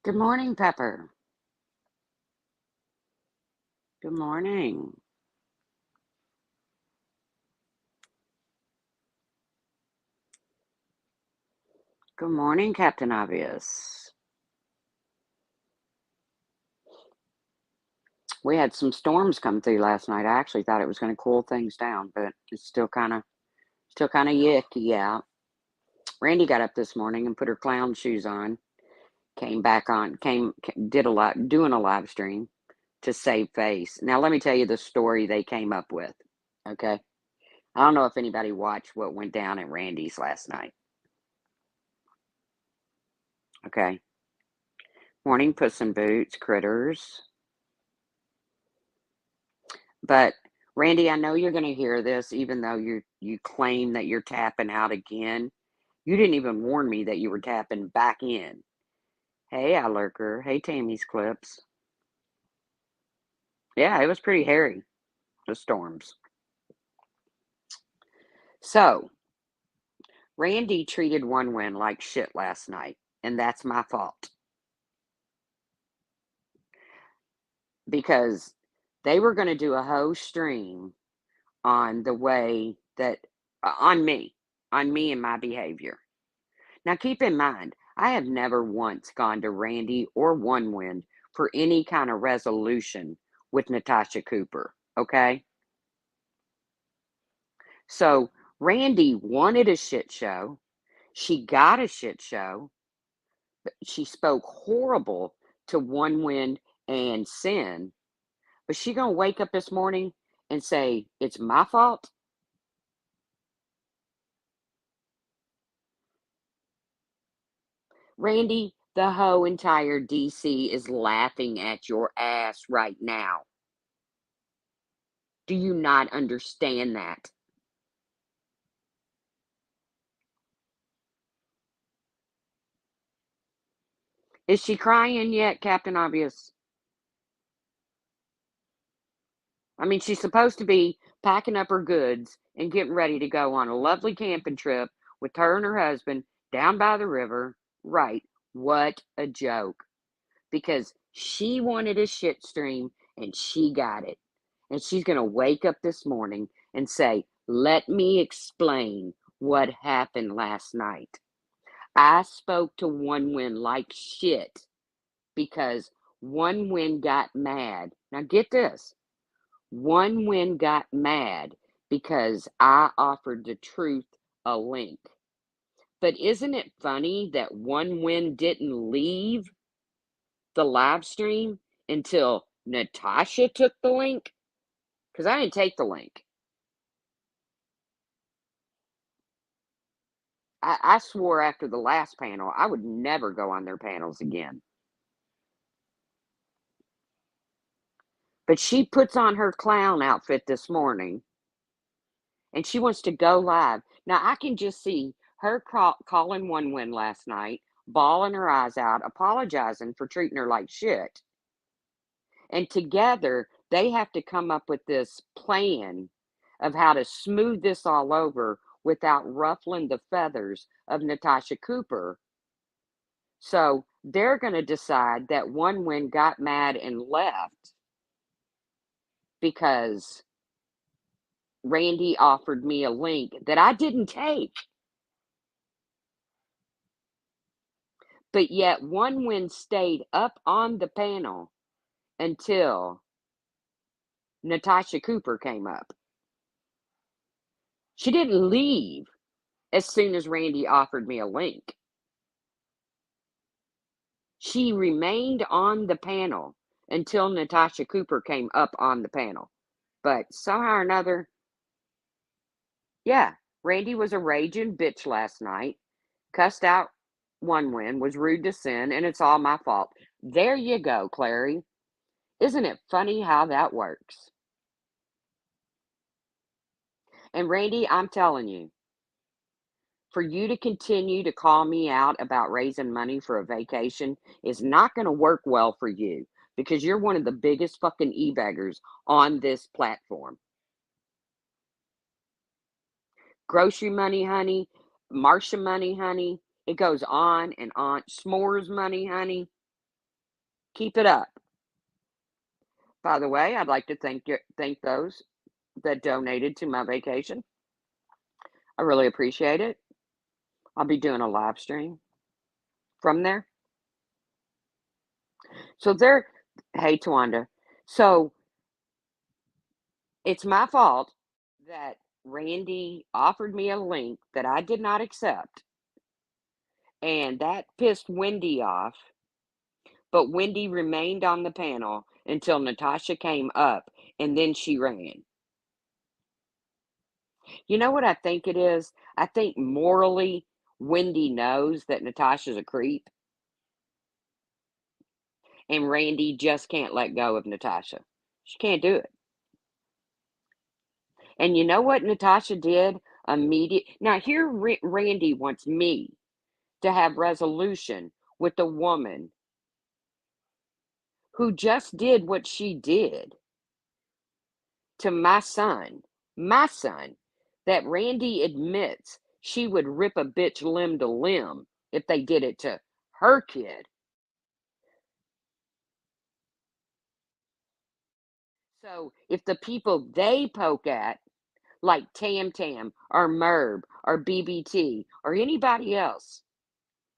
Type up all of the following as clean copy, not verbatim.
Good morning, Pepper. Good morning. Good morning, Captain Obvious. We had some storms come through last night. I actually thought it was going to cool things down, but it's still kind of yucky out. Randy got up this morning and put her clown shoes on. Came back on. Did a lot doing a live stream to save face. Now let me tell you the story they came up with. Okay, I don't know if anybody watched what went down at Randy's last night. Okay, morning, Puss in Boots, critters. But Randy, I know you're going to hear this, even though you claim that you're tapping out again. You didn't even warn me that you were tapping back in. Hey, Lurker. Hey, Tammy's Clips. Yeah, it was pretty hairy, the storms. So, Randy treated One Win like shit last night, and that's my fault because they were going to do a whole stream on the way that, on me and my behavior. Now, keep in mind, I have never once gone to Randy or One Wind for any kind of resolution with Natasha Cooper. Okay. So, Randy wanted a shit show. She got a shit show. She spoke horrible to One Wind and Sin. But she going to wake up this morning and say, it's my fault? Randy, the whole entire DC is laughing at your ass right now. Do you not understand that? Is she crying yet, Captain Obvious? I mean, she's supposed to be packing up her goods and getting ready to go on a lovely camping trip with her and her husband down by the river. Right. What a joke. Because she wanted a shit stream and she got it. And she's going to wake up this morning and say, let me explain what happened last night. I spoke to One Win like shit because One Win got mad. Now, get this. One Win got mad because I offered the truth a link. But isn't it funny that One Win didn't leave the live stream until Natasha took the link? Because I didn't take the link. I swore after the last panel I would never go on their panels again. But she puts on her clown outfit this morning and she wants to go live. Now I can just see her calling One Win last night, bawling her eyes out, apologizing for treating her like shit. And together they have to come up with this plan of how to smooth this all over without ruffling the feathers of Natasha Cooper. So they're going to decide that One Win got mad and left because Randy offered me a link that I didn't take. But yet One Win stayed up on the panel until Natasha Cooper came up. She didn't leave as soon as Randy offered me a link. She remained on the panel until Natasha Cooper came up on the panel. But somehow or another, yeah, Randy was a raging bitch last night, cussed out One Win, was rude to Sin, and it's all my fault. There you go, Clary. Isn't it funny how that works? And Randy, I'm telling you, for you to continue to call me out about raising money for a vacation is not going to work well for you because you're one of the biggest fucking e-beggars on this platform. Grocery money, honey, Marcia money, honey. It goes on and on. S'mores money, honey. Keep it up. By the way, I'd like to thank those that donated to my vacation. I really appreciate it. I'll be doing a live stream from there. So there, hey Tawanda. So it's my fault that Randy offered me a link that I did not accept, and that pissed Wendy off. But Wendy remained on the panel until Natasha came up, and then she ran. You know what I think it is? I think morally, Wendy knows that Natasha's a creep, and Randy just can't let go of Natasha. She can't do it. And you know what Natasha did? Immediate. Now here, Randy wants me to have resolution with a woman who just did what she did to my son, that Randy admits she would rip a bitch limb to limb if they did it to her kid. So if the people they poke at, like Tam Tam or Merb or BBT or anybody else,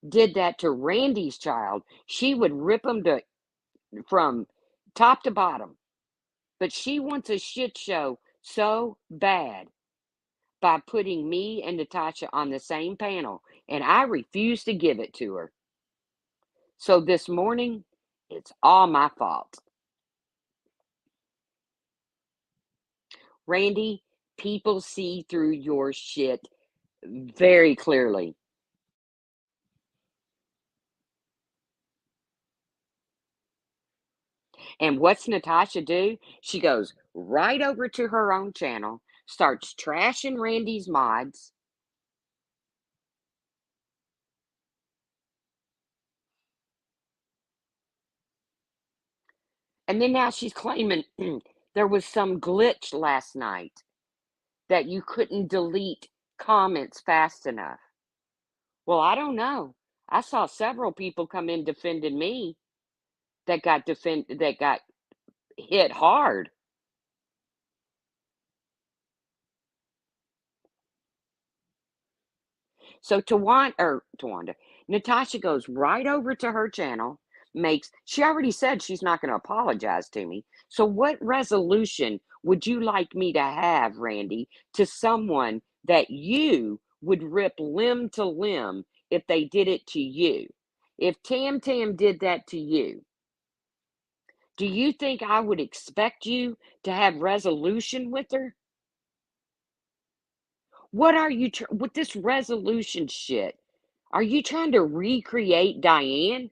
did that to Randy's child, she would rip them to from top to bottom. But she wants a shit show so bad by putting me and Natasha on the same panel, and I refuse to give it to her. So this morning, it's all my fault. Randy, people see through your shit very clearly. And what's Natasha do? She goes right over to her own channel, starts trashing Randy's mods. And then now she's claiming there was some glitch last night that you couldn't delete comments fast enough. Well, I don't know. I saw several people come in defending me that got hit hard. So Tawanda, Natasha goes right over to her channel, she already said she's not going to apologize to me. So what resolution would you like me to have, Randy, to someone that you would rip limb to limb if they did it to you? If Tam Tam did that to you, do you think I would expect you to have resolution with her? What are you with this resolution shit? Are you trying to recreate Diane?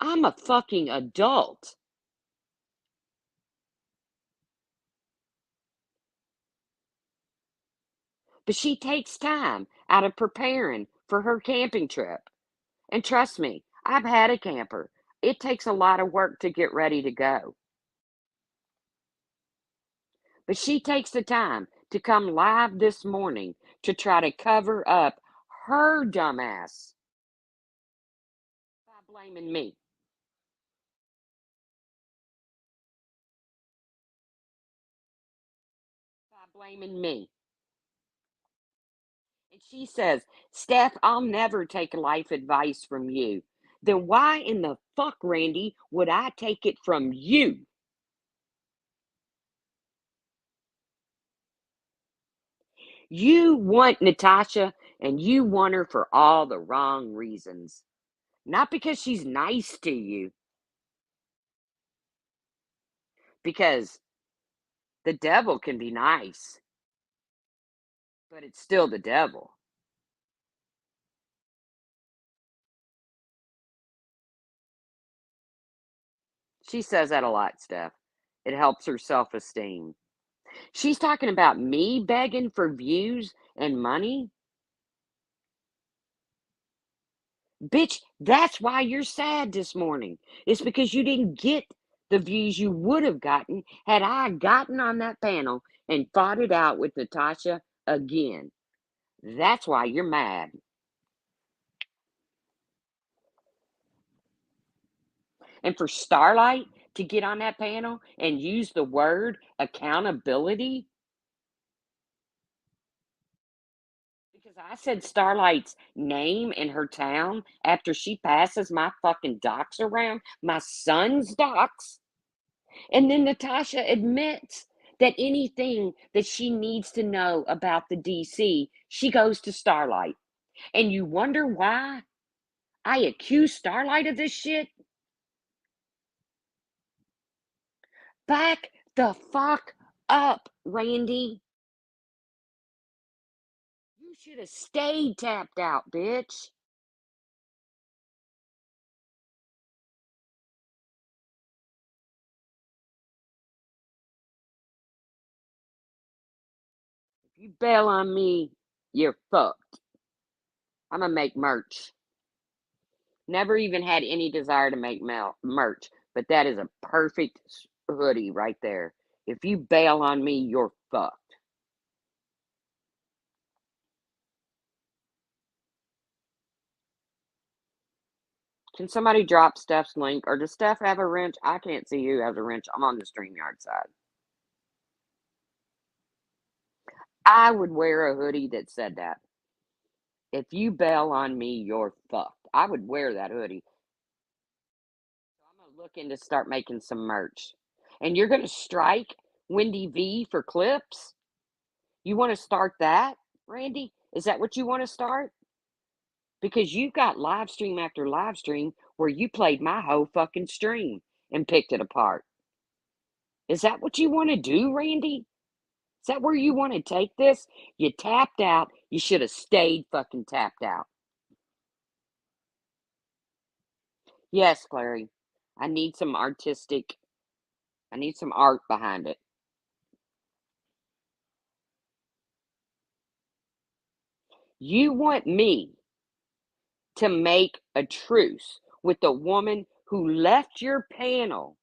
I'm a fucking adult. But she takes time out of preparing for her camping trip. And trust me, I've had a camper. It takes a lot of work to get ready to go. But she takes the time to come live this morning to try to cover up her dumbass by blaming me. By blaming me. And she says, Steph, I'll never take life advice from you. Then why in the fuck, Randy, would I take it from you? You want Natasha and you want her for all the wrong reasons. Not because she's nice to you, because the devil can be nice, but it's still the devil. She says that a lot, Steph. It helps her self esteem. She's talking about me begging for views and money. Bitch, that's why you're sad this morning. It's because you didn't get the views you would have gotten had I gotten on that panel and fought it out with Natasha again. That's why you're mad. And for Starlight to get on that panel and use the word accountability, because I said Starlight's name in her town after she passes my fucking docs around, my son's docs. And then Natasha admits that anything that she needs to know about the DC, she goes to Starlight. And you wonder why I accuse Starlight of this shit? Back the fuck up, Randy. You should have stayed tapped out, bitch. If you bail on me, you're fucked. I'm gonna make merch. Never even had any desire to make merch, but that is a perfect hoodie right there. If you bail on me, you're fucked. Can somebody drop Steph's link, or does Steph have a wrench? I can't see who has a wrench. I'm on the StreamYard side. I would wear a hoodie that said that. If you bail on me, you're fucked. I would wear that hoodie. So I'm gonna look into start making some merch. And you're gonna strike Wendy V for clips? You want to start that, Randy? Is that what you want to start? Because you've got live stream after live stream where you played my whole fucking stream and picked it apart. Is that what you want to do, Randy? Is that where you want to take this? You tapped out. You should have stayed fucking tapped out. Yes, Clary. I need some artistic, I need some art behind it. You want me to make a truce with the woman who left your panel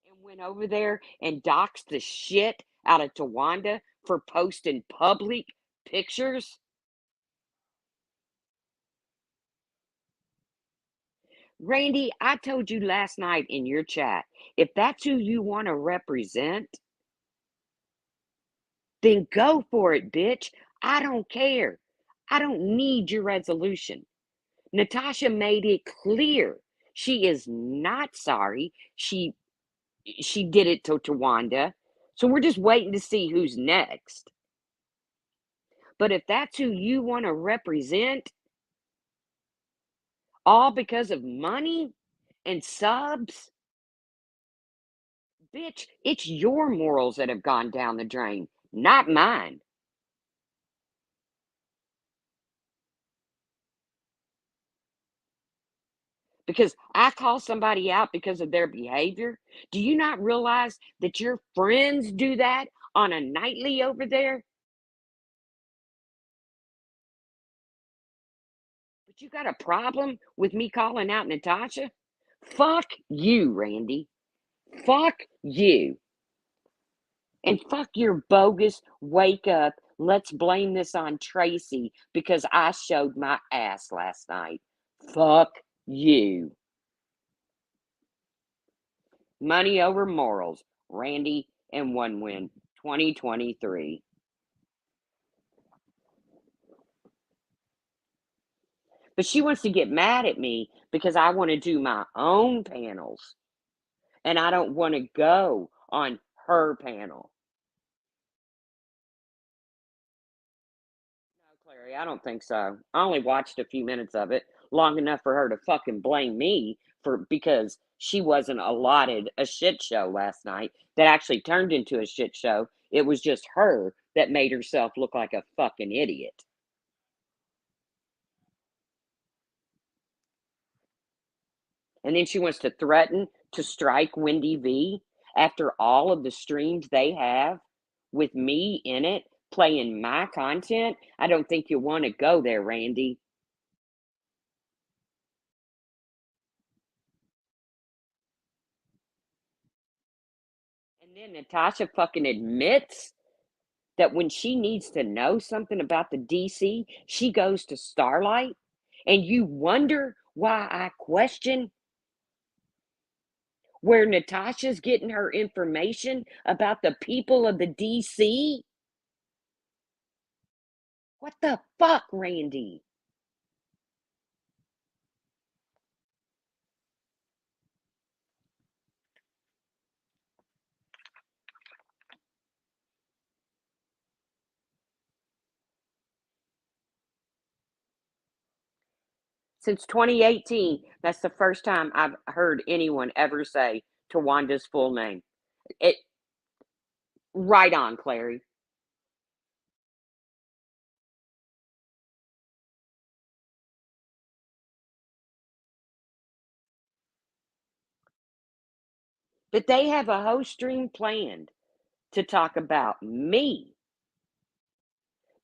and went over there and doxed the shit out of Tawanda for posting public pictures? Randy, I told you last night in your chat, if that's who you want to represent, then go for it, bitch. I don't care. I don't need your resolution. Natasha made it clear she is not sorry. She did it to Tawanda. So we're just waiting to see who's next. But if that's who you want to represent, all because of money and subs, bitch, it's your morals that have gone down the drain, not mine. Because I call somebody out because of their behavior. Do you not realize that your friends do that on a nightly over there? But you got a problem with me calling out Natasha? Fuck you, Randy. Fuck you. And fuck your bogus wake up. Let's blame this on Tracy because I showed my ass last night. Fuck you. Money over morals. Randy and One Win 2023. But she wants to get mad at me because I want to do my own panels and I don't want to go on her panel. No, Clary, I don't think so. I only watched a few minutes of it, long enough for her to fucking blame me for because she wasn't allotted a shit show last night that actually turned into a shit show. It was just her that made herself look like a fucking idiot. And then she wants to threaten to strike Wendy V after all of the streams they have with me in it, playing my content. I don't think you want to go there, Randy. And then Natasha fucking admits that when she needs to know something about the DC, she goes to Starlight. And you wonder why I question where Natasha's getting her information about the people of the DC? What the fuck, Randy? Since 2018, that's the first time I've heard anyone ever say Tawanda's full name. It right on, Clary. But they have a whole stream planned to talk about me.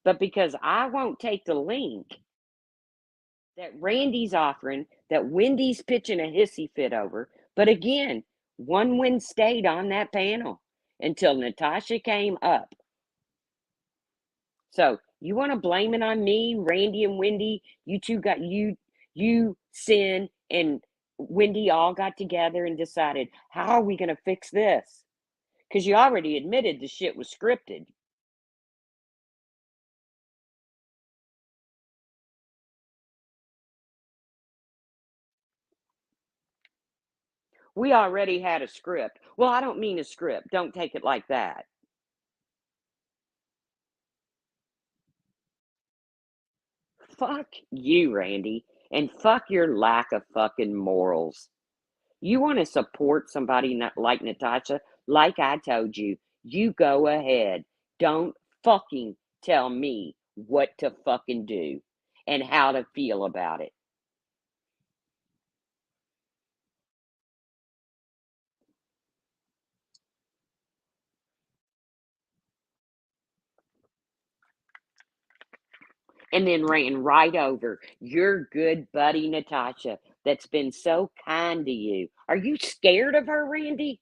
But because I won't take the link that Randy's offering, that Wendy's pitching a hissy fit over, but again, one win stayed on that panel until Natasha came up. So you want to blame it on me, Randy and Wendy? You two got you, Sin, and Wendy all got together and decided, how are we going to fix this? Because you already admitted the shit was scripted. We already had a script. Well, I don't mean a script. Don't take it like that. Fuck you, Randy, and fuck your lack of fucking morals. You want to support somebody not like Natasha? Like I told you, you go ahead. Don't fucking tell me what to fucking do and how to feel about it. And then ran right over your good buddy Natasha that's been so kind to you. Are you scared of her, Randy?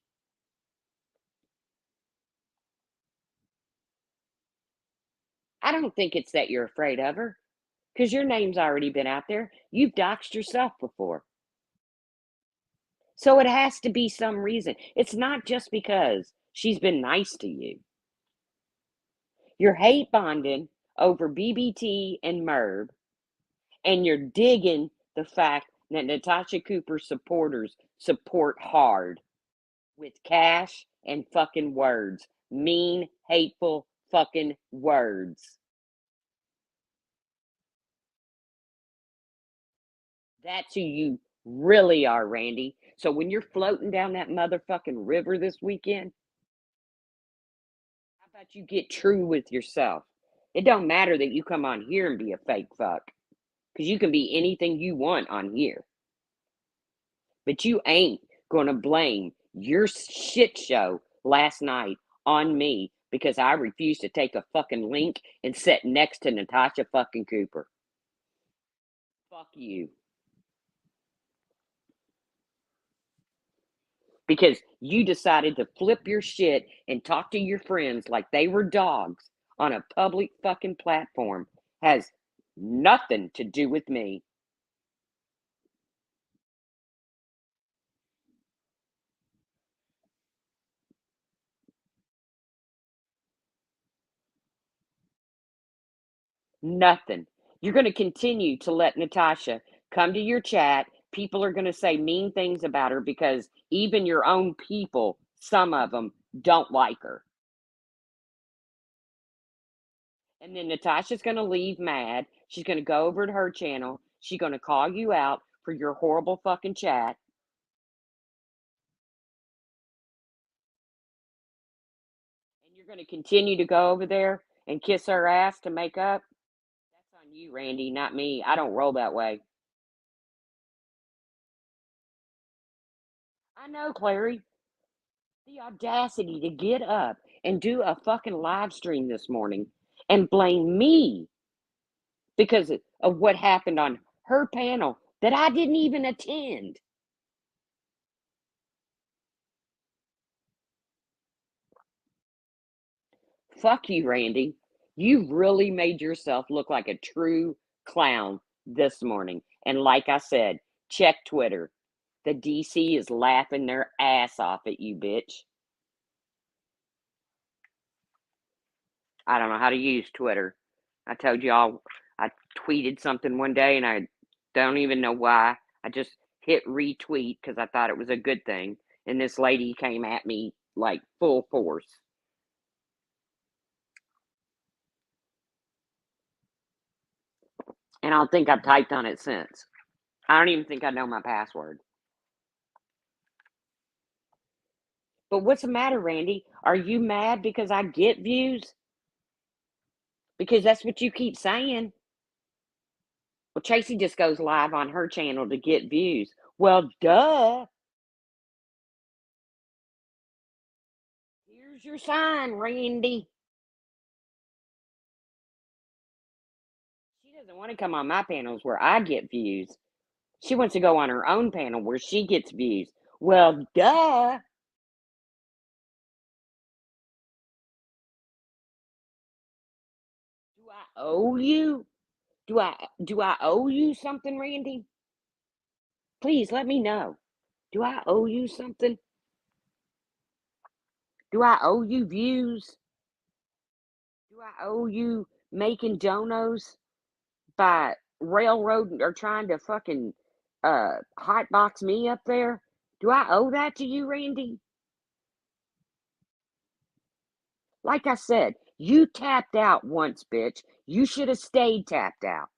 I don't think it's that you're afraid of her because your name's already been out there. You've doxed yourself before. So it has to be some reason. It's not just because she's been nice to you. You're hate bonding over BBT and Merv, and you're digging the fact that Natasha Cooper's supporters support hard with cash and fucking words. Mean, hateful fucking words. That's who you really are, Randy. So when you're floating down that motherfucking river this weekend, how about you get true with yourself? It don't matter that you come on here and be a fake fuck, because you can be anything you want on here. But you ain't gonna blame your shit show last night on me because I refused to take a fucking link and sit next to Natasha fucking Cooper. Fuck you. Because you decided to flip your shit and talk to your friends like they were dogs on a public fucking platform has nothing to do with me. Nothing. You're going to continue to let Natasha come to your chat. People are going to say mean things about her because even your own people, some of them, don't like her. And then Natasha's going to leave mad. She's going to go over to her channel. She's going to call you out for your horrible fucking chat. And you're going to continue to go over there and kiss her ass to make up. That's on you, Randy, not me. I don't roll that way. I know, Clary. The audacity to get up and do a fucking live stream this morning and blame me because of what happened on her panel that I didn't even attend. Fuck you, Randy. You really made yourself look like a true clown this morning. And like I said, check Twitter. The DC is laughing their ass off at you, bitch. I don't know how to use Twitter. I told y'all I tweeted something one day and I don't even know why. I just hit retweet because I thought it was a good thing. And this lady came at me like full force. And I don't think I've typed on it since. I don't even think I know my password. But what's the matter, Randy? Are you mad because I get views? Because that's what you keep saying. Well, Tracy just goes live on her channel to get views. Well, duh. Here's your sign, Randy. She doesn't want to come on my panels where I get views. She wants to go on her own panel where she gets views. Well, duh. Do I owe you? Do I owe you something, Randy? Please let me know. Do I owe you something? Do I owe you views? Do I owe you making donos by railroad or trying to fucking hotbox me up there? Do I owe that to you, Randy? Like I said, you tapped out once, bitch. You should have stayed tapped out.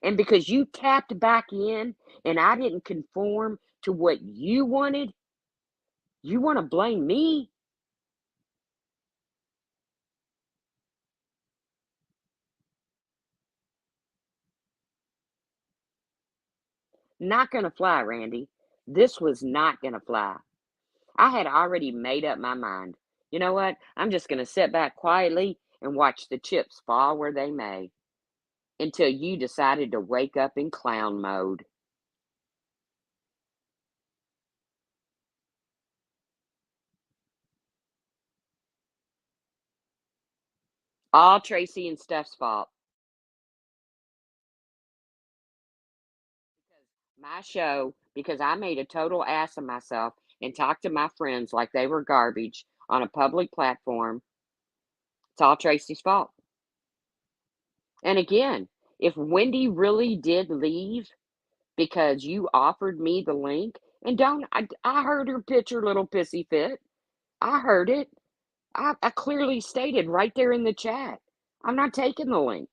And because you tapped back in and I didn't conform to what you wanted, you want to blame me? Not gonna fly, Randy. This was not gonna fly. I had already made up my mind. You know what? I'm just gonna sit back quietly and watch the chips fall where they may until you decided to wake up in clown mode. All Tracy and Steph's fault. My show, because I made a total ass of myself and talked to my friends like they were garbage on a public platform. It's all Tracy's fault. And again, if Wendy really did leave because you offered me the link, and I heard her pitch her little pissy fit. I heard it. I clearly stated right there in the chat, I'm not taking the link.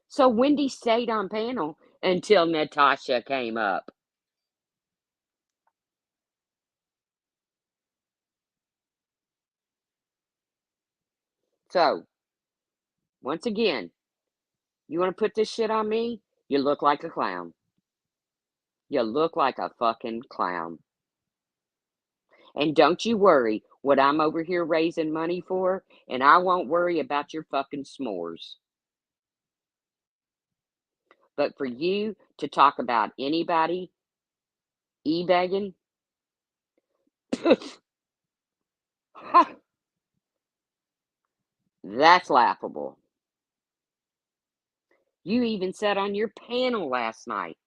So Wendy stayed on panel until Natasha came up. So, once again, you want to put this shit on me? You look like a clown. You look like a fucking clown. And don't you worry what I'm over here raising money for, and I won't worry about your fucking s'mores. But for you to talk about anybody e-begging, that's laughable. You even said on your panel last night,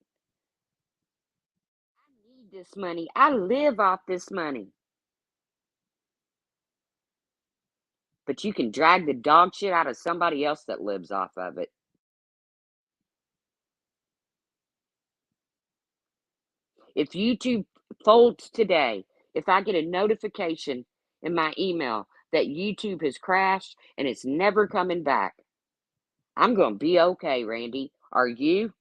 I need this money. I live off this money. But you can drag the dog shit out of somebody else that lives off of it. If YouTube folds today, if I get a notification in my email that YouTube has crashed and it's never coming back, I'm going to be okay, Randy. Are you?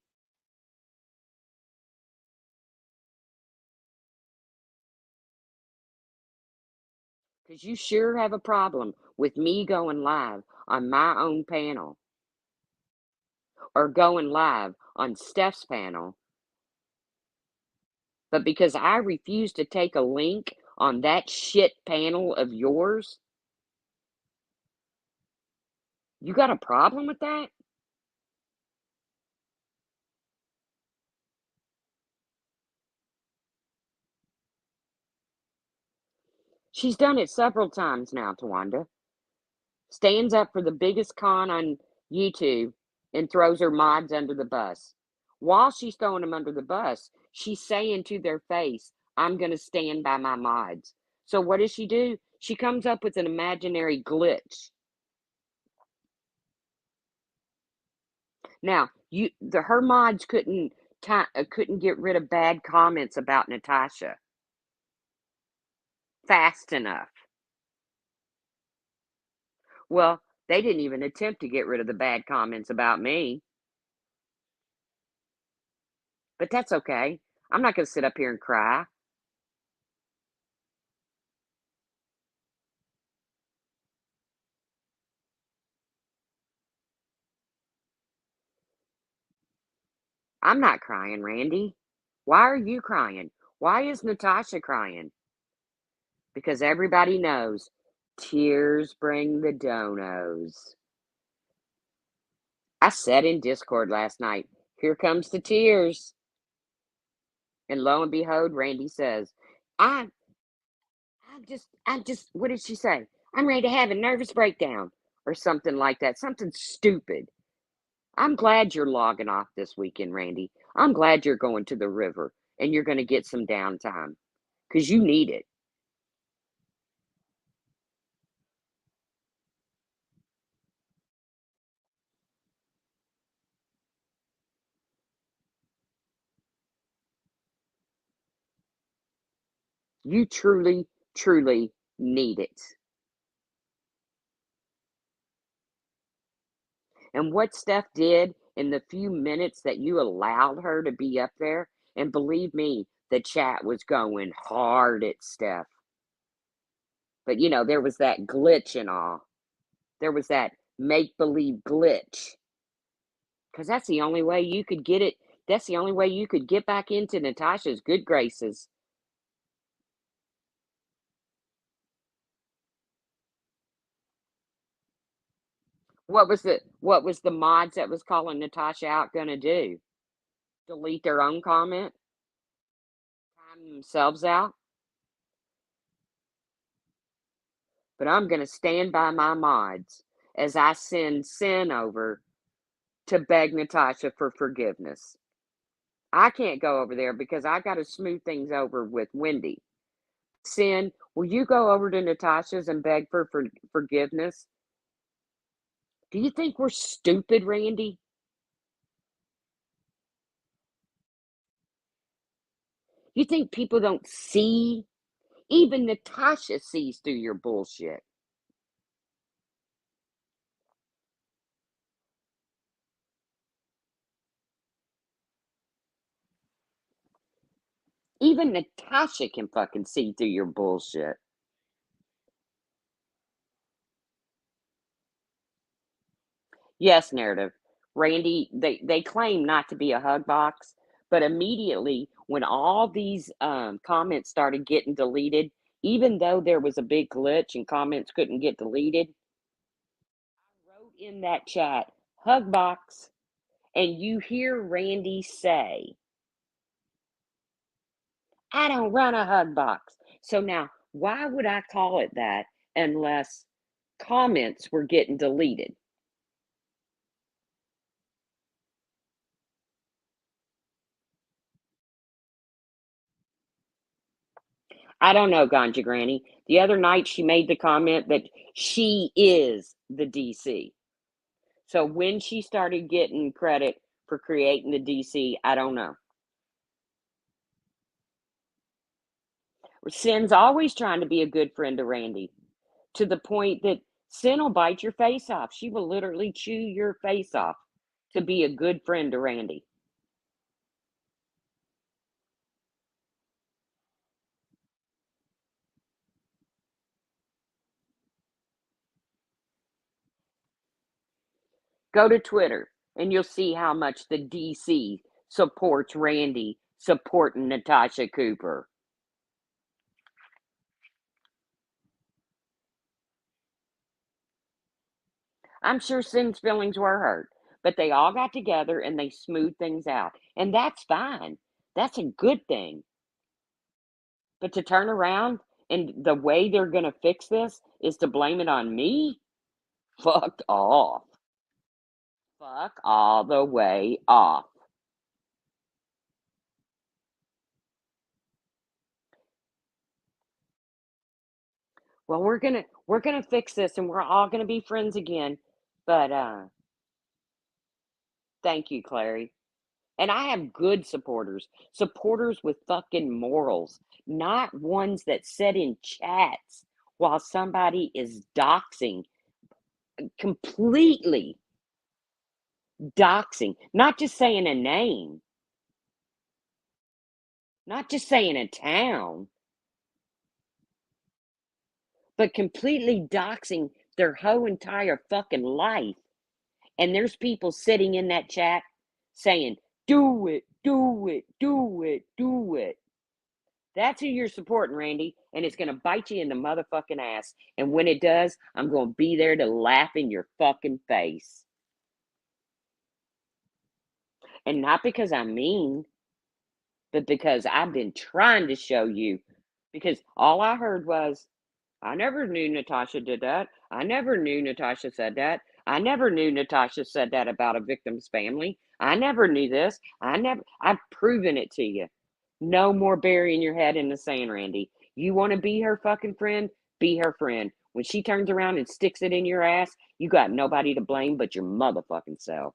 Because you sure have a problem with me going live on my own panel or going live on Steph's panel. But because I refuse to take a link on that shit panel of yours, you got a problem with that? She's done it several times now, Tawanda. Stands up for the biggest con on YouTube and throws her mods under the bus. While she's throwing them under the bus, she's saying to their face, I'm going to stand by my mods. So what does she do? She comes up with an imaginary glitch. Now, her mods couldn't get rid of bad comments about Natasha fast enough. Well, they didn't even attempt to get rid of the bad comments about me, but that's okay. I'm not going to sit up here and cry. I'm not crying, Randy. Why are you crying? Why is Natasha crying? Because everybody knows tears bring the donos. I said in Discord last night, here comes the tears. And lo and behold, Randy says, I what did she say? I'm ready to have a nervous breakdown or something like that. Something stupid. I'm glad you're logging off this weekend, Randy. I'm glad you're going to the river and you're going to get some downtime because you need it. You truly, truly need it. And what Steph did in the few minutes that you allowed her to be up there, and believe me, the chat was going hard at Steph. But there was that glitch and all. There was that make believe glitch. Because that's the only way you could get it. That's the only way you could get back into Natasha's good graces. What was the mods that was calling Natasha out gonna do? Delete their own comment? Time themselves out? But I'm gonna stand by my mods as I send Sin over to beg Natasha for forgiveness. I can't go over there because I got to smooth things over with Wendy. Sin, will you go over to Natasha's and beg for forgiveness? Do you think we're stupid, Randy? You think people don't see? Even Natasha sees through your bullshit. Even Natasha can fucking see through your bullshit. Yes, narrative. Randy, they claim not to be a hug box, but immediately when all these comments started getting deleted, even though there was a big glitch and comments couldn't get deleted, I wrote in that chat, hug box, and you hear Randy say, I don't run a hug box. So now, why would I call it that unless comments were getting deleted? I don't know, Ganja Granny. The other night she made the comment that she is the DC. So when she started getting credit for creating the DC, I don't know. Sin's always trying to be a good friend to Randy to the point that Sin will bite your face off. She will literally chew your face off to be a good friend to Randy. Go to Twitter and you'll see how much the DC supports Randy supporting Natasha Cooper. I'm sure Sin's feelings were hurt, but they all got together and they smoothed things out. And that's fine. That's a good thing. But to turn around and the way they're going to fix this is to blame it on me? Fuck off. Fuck all the way off. Well, we're gonna fix this and we're all gonna be friends again. But thank you, Clary. And I have good supporters, supporters with fucking morals, not ones that sit in chats while somebody is doxing, completely doxing, not just saying a name, not just saying a town, but completely doxing their whole entire fucking life. And there's people sitting in that chat saying, do it, do it, do it, do it. That's who you're supporting, Randy, and it's gonna bite you in the motherfucking ass. And when it does, I'm gonna be there to laugh in your fucking face. And not because I'm mean, but because I've been trying to show you. Because all I heard was, I never knew Natasha did that. I never knew Natasha said that. I never knew Natasha said that about a victim's family. I never knew this. I've proven it to you. No more burying your head in the sand, Randy. You want to be her fucking friend? Be her friend. When she turns around and sticks it in your ass, you got nobody to blame but your motherfucking self.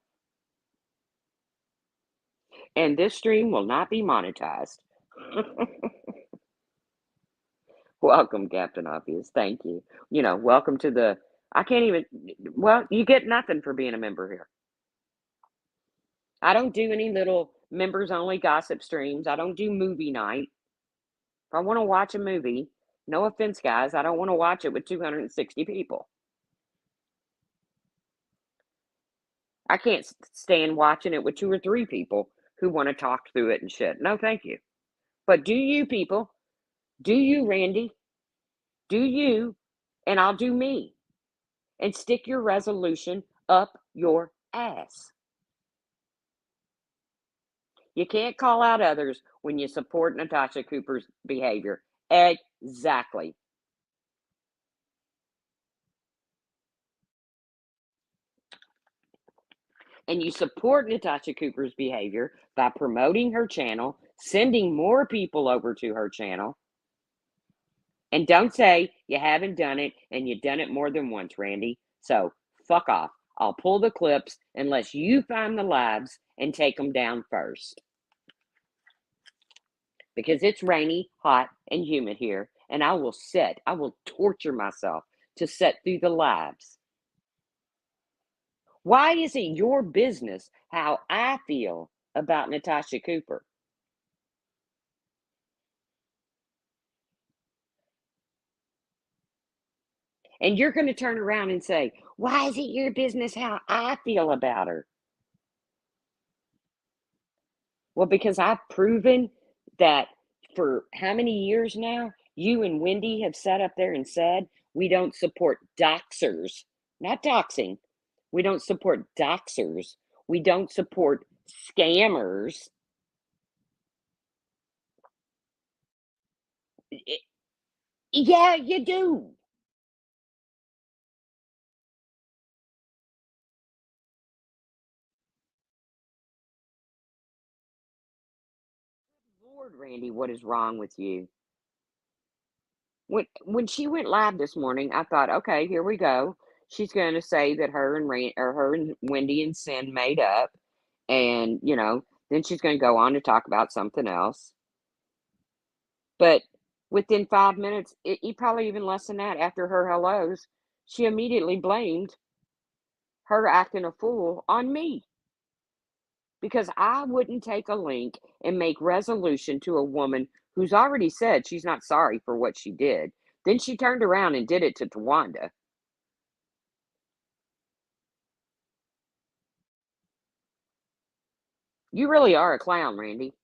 And this stream will not be monetized. Welcome, Captain Obvious. Thank you. Welcome to the. I can't even. Well, you get nothing for being a member here. I don't do any little members only gossip streams. I don't do movie night. If I want to watch a movie, no offense, guys, I don't want to watch it with 260 people. I can't stand watching it with 2 or 3 people who want to talk through it and shit. No, thank you. But do you people, do you, Randy, do you, and I'll do me, and stick your resolution up your ass. You can't call out others when you support Natasha Cooper's behavior. Exactly. And you support Natasha Cooper's behavior by promoting her channel, sending more people over to her channel. And don't say you haven't done it and you've done it more than once, Randy. So fuck off. I'll pull the clips unless you find the lives and take them down first. Because it's rainy, hot, and humid here, and I will torture myself to sit through the lives. Why is it your business how I feel about Natasha Cooper? And you're going to turn around and say, why is it your business how I feel about her? Well, because I've proven that for how many years now, you and Wendy have sat up there and said we don't support doxers, not doxing. We don't support doxers. We don't support scammers. I- yeah, you do. Lord, Randy, what is wrong with you? When she went live this morning, I thought, okay, here we go. She's going to say that her and Wendy and Sin made up, and then she's going to go on to talk about something else. But within 5 minutes, probably even less than that, after her hellos, she immediately blamed her acting a fool on me because I wouldn't take a link and make resolution to a woman who's already said she's not sorry for what she did. Then she turned around and did it to Tawanda. You really are a clown, Randy.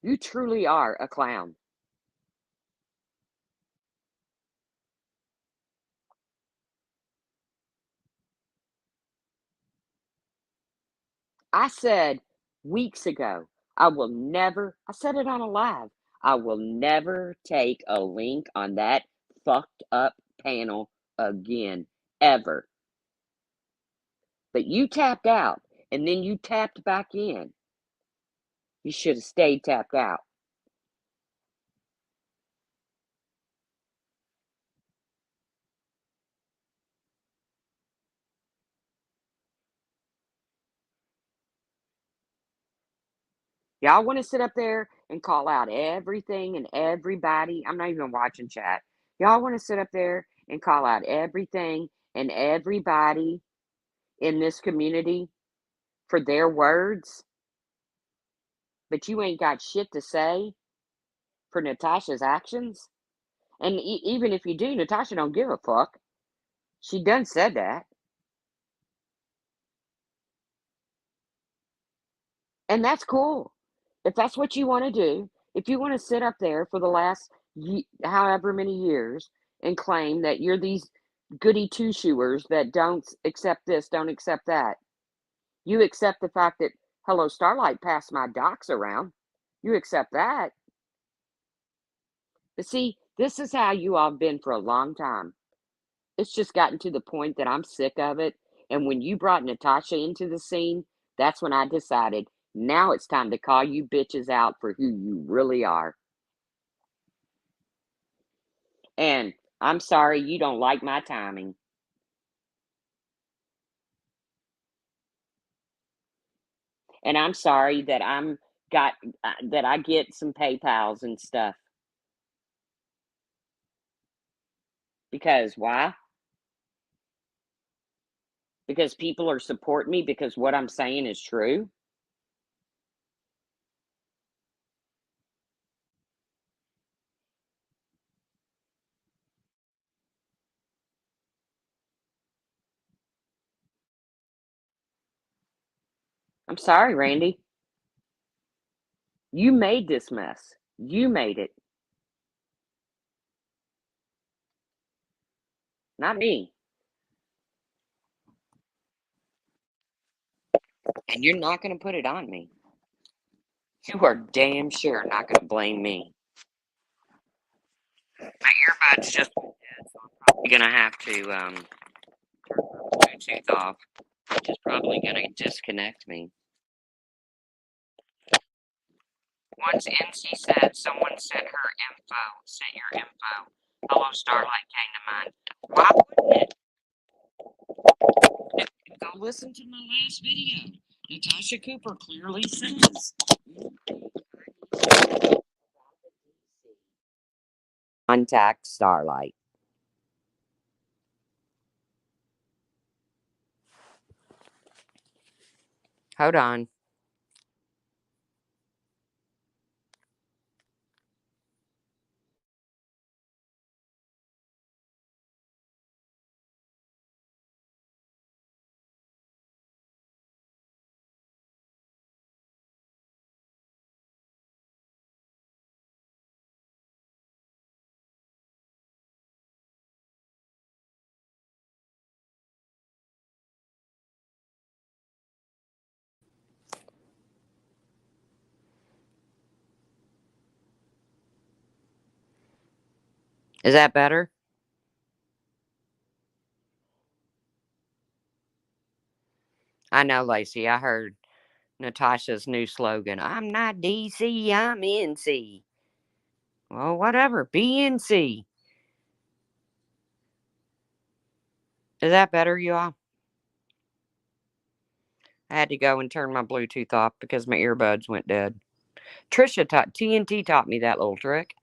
You truly are a clown. I said weeks ago, I said it on a live, I will never take a link on that fucked up panel again, ever. But you tapped out and then you tapped back in. You should have stayed tapped out. Y'all want to sit up there and call out everything and everybody. I'm not even watching chat. Y'all want to sit up there and call out everything and everybody in this community for their words, but you ain't got shit to say for Natasha's actions. And even if you do, Natasha don't give a fuck. She done said that. And that's cool. If that's what you want to do, if you want to sit up there for the last however many years and claim that you're these goody two shoers that don't accept this, don't accept that, you accept the fact that Hello Starlight passed my docs around. You accept that. But see, this is how you all have been for a long time. It's just gotten to the point that I'm sick of it. And when you brought Natasha into the scene, that's when I decided now it's time to call you bitches out for who you really are. And I'm sorry you don't like my timing. And I'm sorry that that I get some PayPals and stuff. Because why? Because people are supporting me because what I'm saying is true. I'm sorry, Randy. You made this mess. You made it, not me. And you're not going to put it on me. You are damn sure not going to blame me. My earbuds just went dead, so I'm probably going to have to turn my Bluetooth off, which is probably going to disconnect me. Once NC said someone sent your info. Hello Starlight came to mind. Why wouldn't it? Go listen to my last video. Natasha Cooper clearly says contact Starlight. Hold on. Is that better? I know, Lacey. I heard Natasha's new slogan. I'm not DC, I'm NC. Well, whatever. BNC. Is that better, you all? I had to go and turn my Bluetooth off because my earbuds went dead. TNT taught me that little trick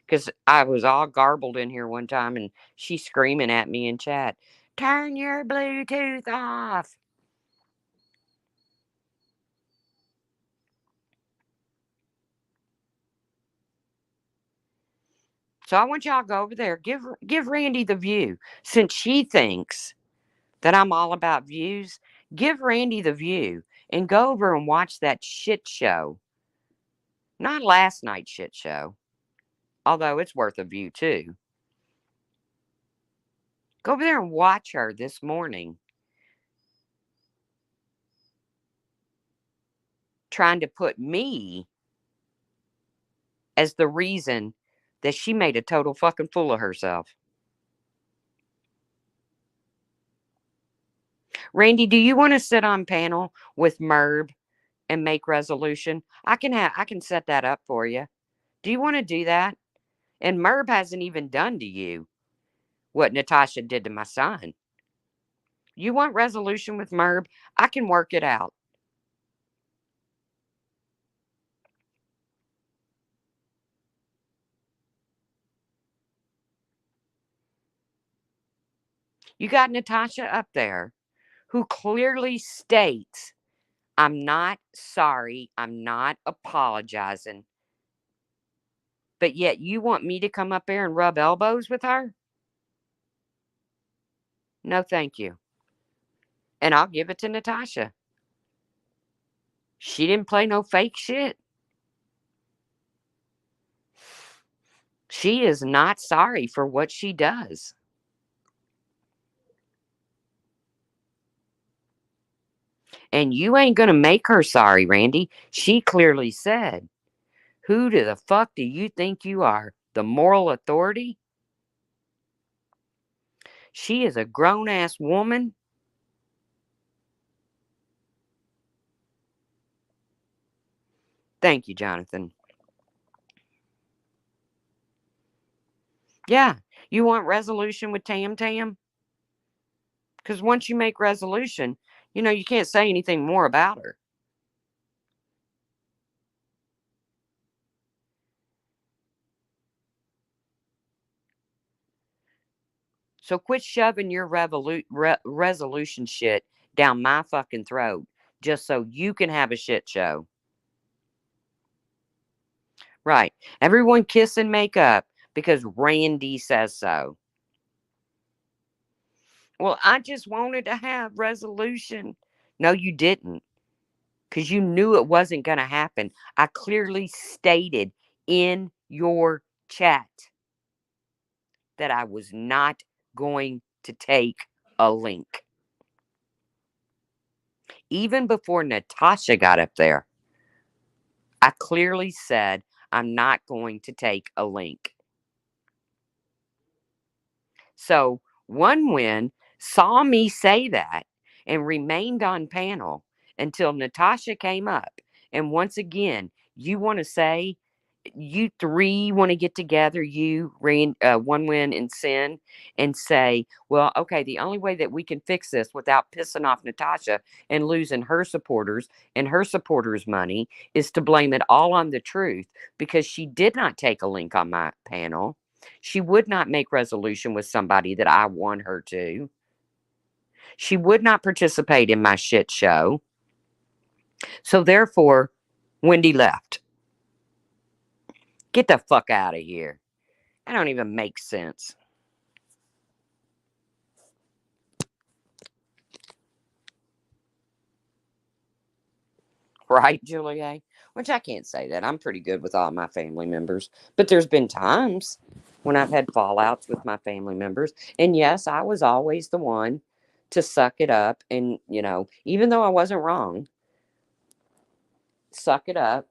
because I was all garbled in here one time and she's screaming at me in chat, turn your Bluetooth off. So I want y'all to go over there, give Randy the view. Since she thinks that I'm all about views, give Randy the view and go over and watch that shit show. Not last night's shit show, although it's worth a view too. Go over there and watch her this morning trying to put me as the reason that she made a total fucking fool of herself. Randy, do you want to sit on panel with Merb and make resolution? I can set that up for you. Do you want to do that? And Merb hasn't even done to you what Natasha did to my son. You want resolution with Merb? I can work it out. You got Natasha up there who clearly states, I'm not sorry. I'm not apologizing. But yet you want me to come up there and rub elbows with her? No, thank you. And I'll give it to Natasha. She didn't play no fake shit. She is not sorry for what she does. And you ain't going to make her sorry, Randy. She clearly said, who the fuck do you think you are? The moral authority? She is a grown ass woman. Thank you, Jonathan. Yeah. You want resolution with Tam Tam? Because once you make resolution, you can't say anything more about her. So quit shoving your resolution shit down my fucking throat just so you can have a shit show. Right. Everyone kiss and make up because Randy says so. Well, I just wanted to have resolution. No, you didn't. Because you knew it wasn't going to happen. I clearly stated in your chat that I was not going to take a link. Even before Natasha got up there, I clearly said I'm not going to take a link. So One Win saw me say that and remained on panel until Natasha came up. And once again, you want to say, you three want to get together, One Win and Sin, and say, well, okay, the only way that we can fix this without pissing off Natasha and losing her supporters and her supporters' money is to blame it all on the truth because she did not take a link on my panel. She would not make resolution with somebody that I want her to. She would not participate in my shit show. So therefore, Wendy left. Get the fuck out of here. That don't even make sense. Right, Julie? Which I can't say that. I'm pretty good with all my family members. But there's been times when I've had fallouts with my family members. And yes, I was always the one to suck it up. And, even though I wasn't wrong, suck it up.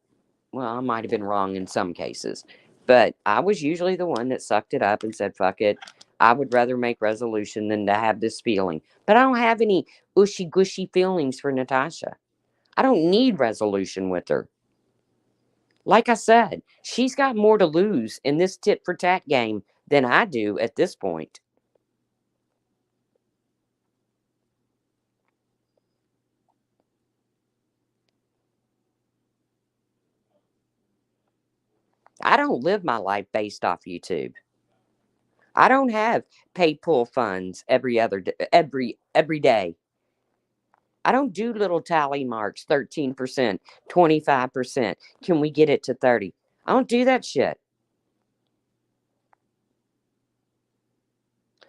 Well, I might have been wrong in some cases. But I was usually the one that sucked it up and said, fuck it. I would rather make resolution than to have this feeling. But I don't have any ushy gushy feelings for Natasha. I don't need resolution with her. Like I said, she's got more to lose in this tit for tat game than I do at this point. I don't live my life based off YouTube. I don't have pay pull funds every day. I don't do little tally marks, 13%, 25%. Can we get it to 30? I don't do that shit.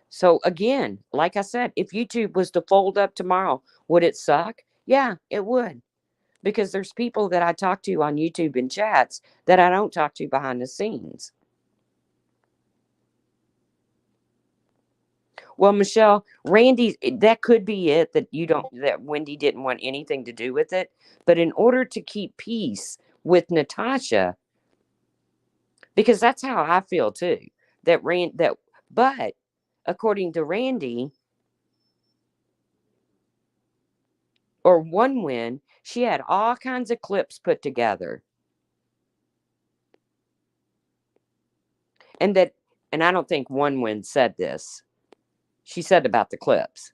So again, like I said, if YouTube was to fold up tomorrow, would it suck? Yeah, it would. Because there's people that I talk to on YouTube and chats that I don't talk to behind the scenes. Well, Michelle, Randy, that could be it that Wendy didn't want anything to do with it. But in order to keep peace with Natasha, because that's how I feel too, but according to Randy or One Win, she had all kinds of clips put together. And that, and I don't think One Win said this. She said about the clips.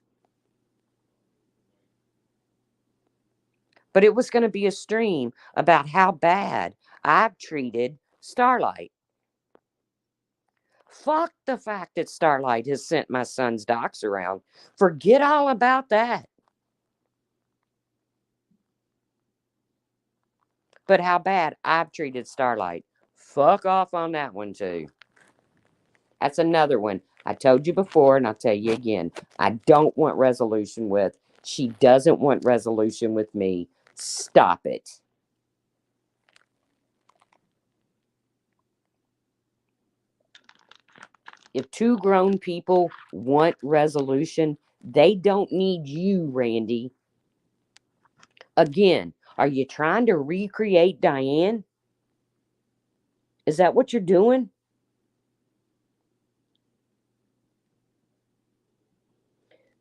But it was going to be a stream about how bad I've treated Starlight. Fuck the fact that Starlight has sent my son's docs around. Forget all about that. But how bad I've treated Starlight. Fuck off on that one, too. That's another one. I told you before, and I'll tell you again. I don't want resolution with. She doesn't want resolution with me. Stop it. If two grown people want resolution, they don't need you, Randy. Again, are you trying to recreate Diane? Is that what you're doing?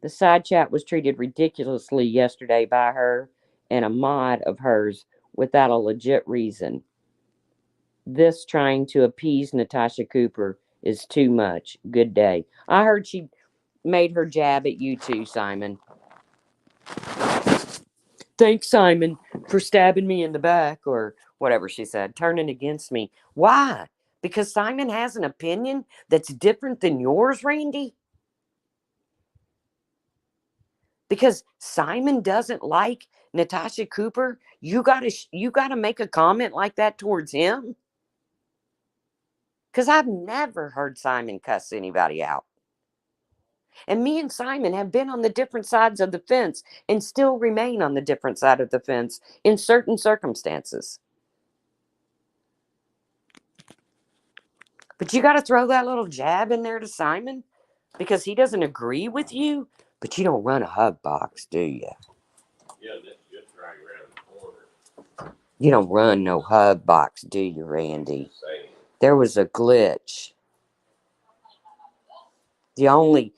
The side chat was treated ridiculously yesterday by her and a mod of hers without a legit reason. This trying to appease Natasha Cooper is too much. Good day. I heard she made her jab at you too, Simon. Thanks, Simon, for stabbing me in the back, or whatever she said, turning against me. Why? Because Simon has an opinion that's different than yours, Randy? Because Simon doesn't like Natasha Cooper? You gotta make a comment like that towards him? Because I've never heard Simon cuss anybody out. And me and Simon have been on the different sides of the fence and still remain on the different side of the fence in certain circumstances. But you got to throw that little jab in there to Simon because he doesn't agree with you. But you don't run a hug box, do you? Yeah, that's just right around the corner. You don't run no hug box, do you, Randy? There was a glitch. The only,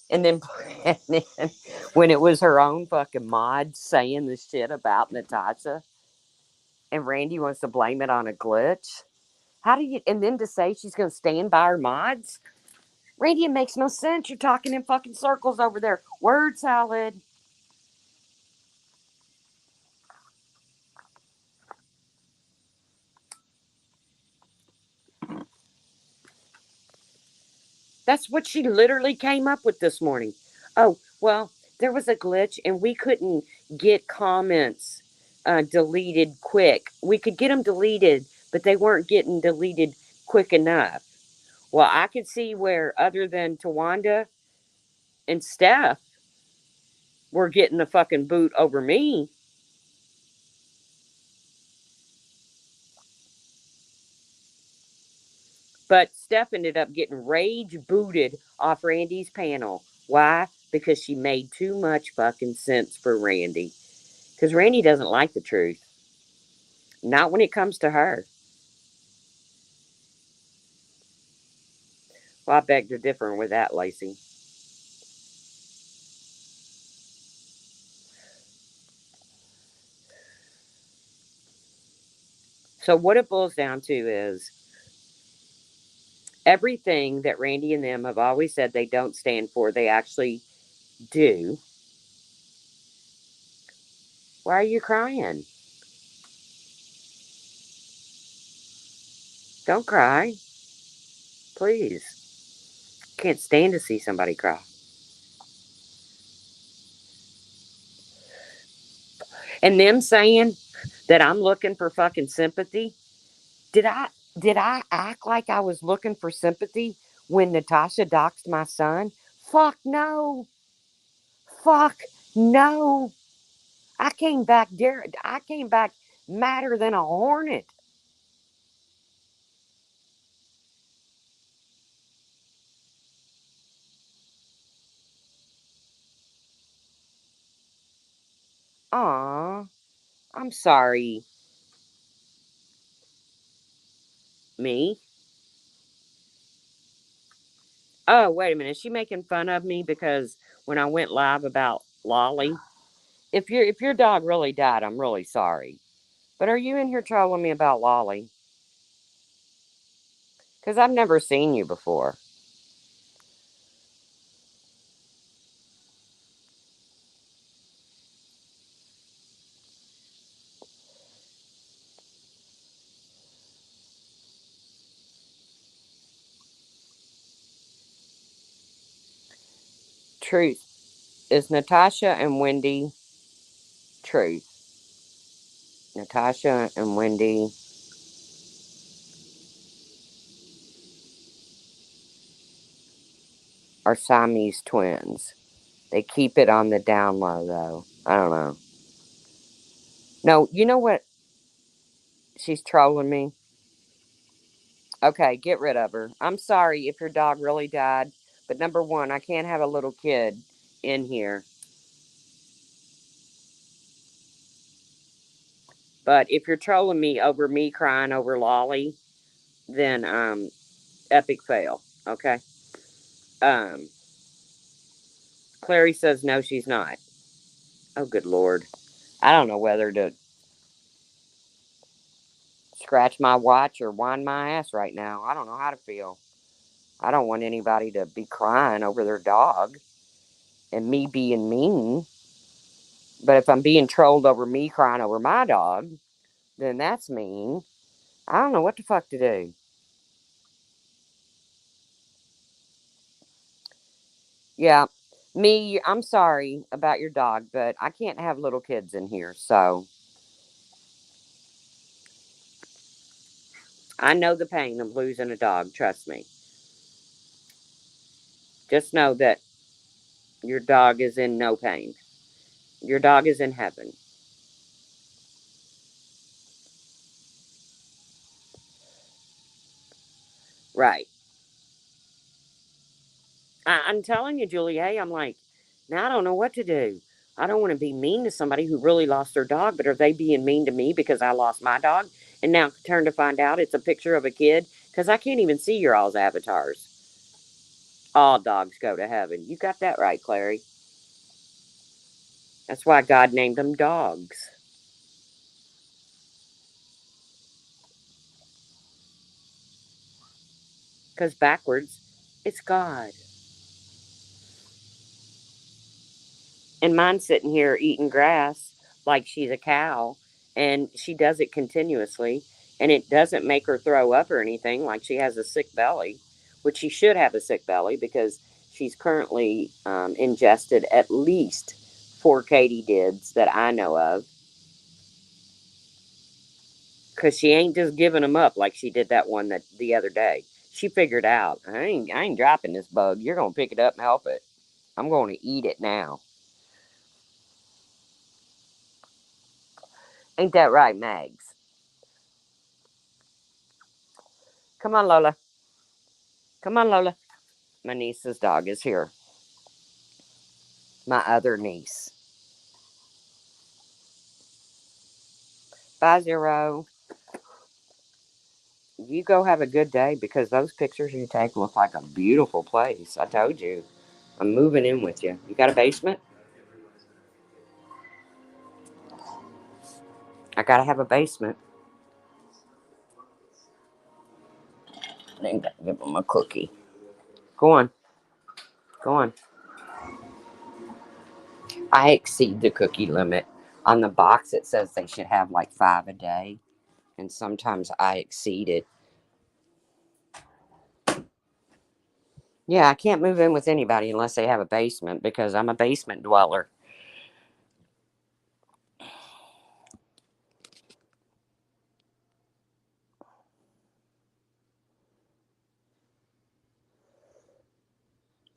and then, and then when it was her own fucking mod saying the shit about Natasha, and Randy wants to blame it on a glitch. How do you, and then to say she's going to stand by her mods? Randy, it makes no sense. You're talking in fucking circles over there. Word salad. That's what she literally came up with this morning. Oh, well, there was a glitch and we couldn't get comments deleted quick. We could get them deleted, but they weren't getting deleted quick enough. Well, I could see where, other than Tawanda and Steph, were getting the fucking boot over me. But Steph ended up getting rage booted off Randy's panel. Why? Because she made too much fucking sense for Randy. Because Randy doesn't like the truth. Not when it comes to her. Well, I beg to differ with that, Lacey. So, what it boils down to is everything that Randy and them have always said they don't stand for, they actually do. Why are you crying? Don't cry. Please. Can't stand to see somebody cry. And them saying that I'm looking for fucking sympathy. Did I did I act like I was looking for sympathy when Natasha doxed my son? Fuck no. Fuck no. I came back madder than a hornet. Aw, I'm sorry. Me? Oh, wait a minute. Is she making fun of me because when I went live about Lolly? If your dog really died, I'm really sorry. But are you in here trolling me about Lolly? Because I've never seen you before. Truth. Is Natasha and Wendy truth? Natasha and Wendy are Siamese twins. They keep it on the down low, though. I don't know. No, you know what? She's trolling me. Okay, get rid of her. I'm sorry if your dog really died, but number one, I can't have a little kid in here. But if you're trolling me crying over Lolly, then epic fail. Okay. Um, Clary says no, she's not. Oh, good lord. I don't know whether to scratch my watch or wind my ass right now. I don't know how to feel. I don't want anybody to be crying over their dog and me being mean. But if I'm being trolled over me crying over my dog, then that's mean. I don't know what the fuck to do. Yeah, I'm sorry about your dog, but I can't have little kids in here. So I know the pain of losing a dog. Trust me. Just know that your dog is in no pain. Your dog is in heaven. Right. I'm telling you, Julie, hey, I'm like, now I don't know what to do. I don't want to be mean to somebody who really lost their dog, but are they being mean to me because I lost my dog? And now turn to find out it's a picture of a kid because I can't even see your all's avatars. All dogs go to heaven. You got that right, Clary. That's why God named them dogs. Because backwards, it's God. And mine's sitting here eating grass like she's a cow, and she does it continuously, and it doesn't make her throw up or anything like she has a sick belly, which she should have a sick belly because she's currently ingested at least 4 katydids that I know of. Because she ain't just giving them up like she did that one that the other day. She figured out I ain't dropping this bug. You're gonna pick it up and help it. I'm going to eat it now. Ain't that right, Mags? Come on, Lola. Come on, Lola. My niece's dog is here. My other niece. Bye, Zero. You go have a good day because those pictures you take look like a beautiful place. I told you. I'm moving in with you. You got a basement? I gotta have a basement. Then give them a cookie. Go on. Go on. I exceed the cookie limit. On the box, it says they should have like 5 a day, and sometimes I exceed it. Yeah, I can't move in with anybody unless they have a basement because I'm a basement dweller.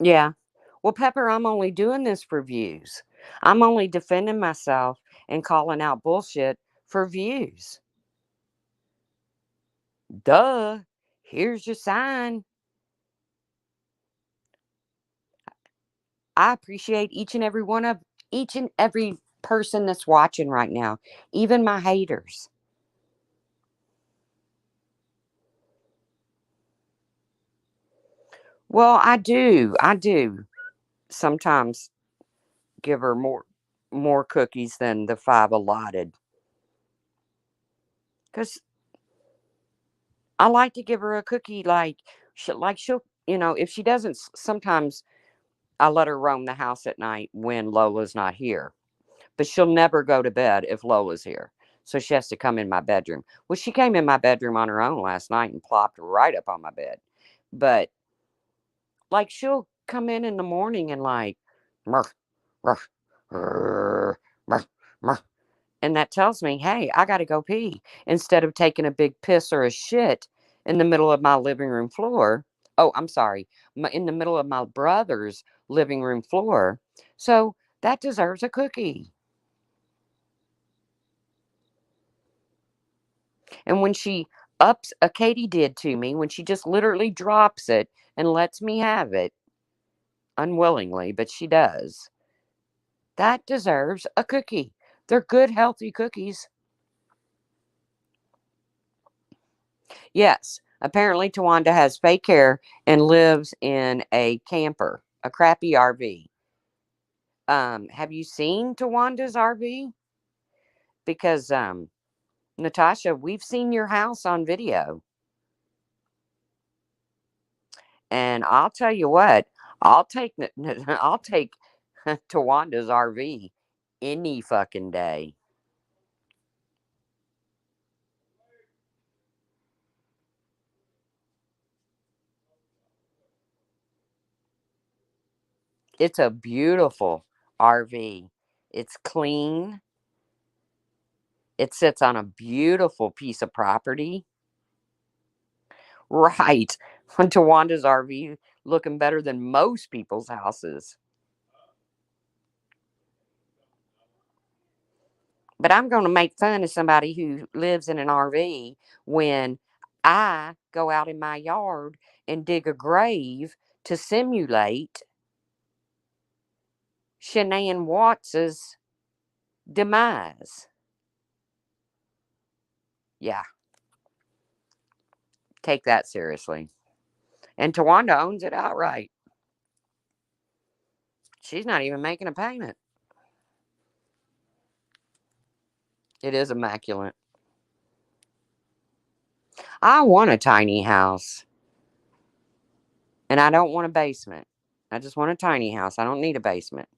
Yeah. Well, Pepper, I'm only doing this for views. I'm only defending myself and calling out bullshit for views. Duh. Here's your sign. I appreciate each and every person that's watching right now, even my haters. Well, I do. I do sometimes give her more cookies than the 5 allotted cuz I like to give her a cookie she'll, if she doesn't sometimes I let her roam the house at night when Lola's not here. But she'll never go to bed if Lola's here. So she has to come in my bedroom. Well, she came in my bedroom on her own last night and plopped right up on my bed. But like she'll come in the morning and like Murph, murph, murph, murph. And that tells me, hey, I got to go pee. Instead of taking a big piss or a shit in the middle of my living room floor. Oh, I'm sorry. In the middle of my brother's living room floor. So that deserves a cookie. And when she ups a Katie did to me, when she just literally drops it and lets me have it, unwillingly, but she does, that deserves a cookie. They're good, healthy cookies. Yes, apparently Tawanda has fake hair and lives in a camper, a crappy RV. Have you seen Tawanda's RV? Because Natasha, we've seen your house on video. And I'll tell you what, I'll take I'll take Tawanda's RV any fucking day. It's a beautiful RV. It's clean. It sits on a beautiful piece of property. Right. Tawanda's RV looking better than most people's houses. But I'm going to make fun of somebody who lives in an RV when I go out in my yard and dig a grave to simulate Shanann Watts's demise. Yeah, take that seriously. And Tawanda owns it outright. She's not even making a payment. It is immaculate. I want a tiny house, and I don't want a basement. I just want a tiny house. I don't need a basement.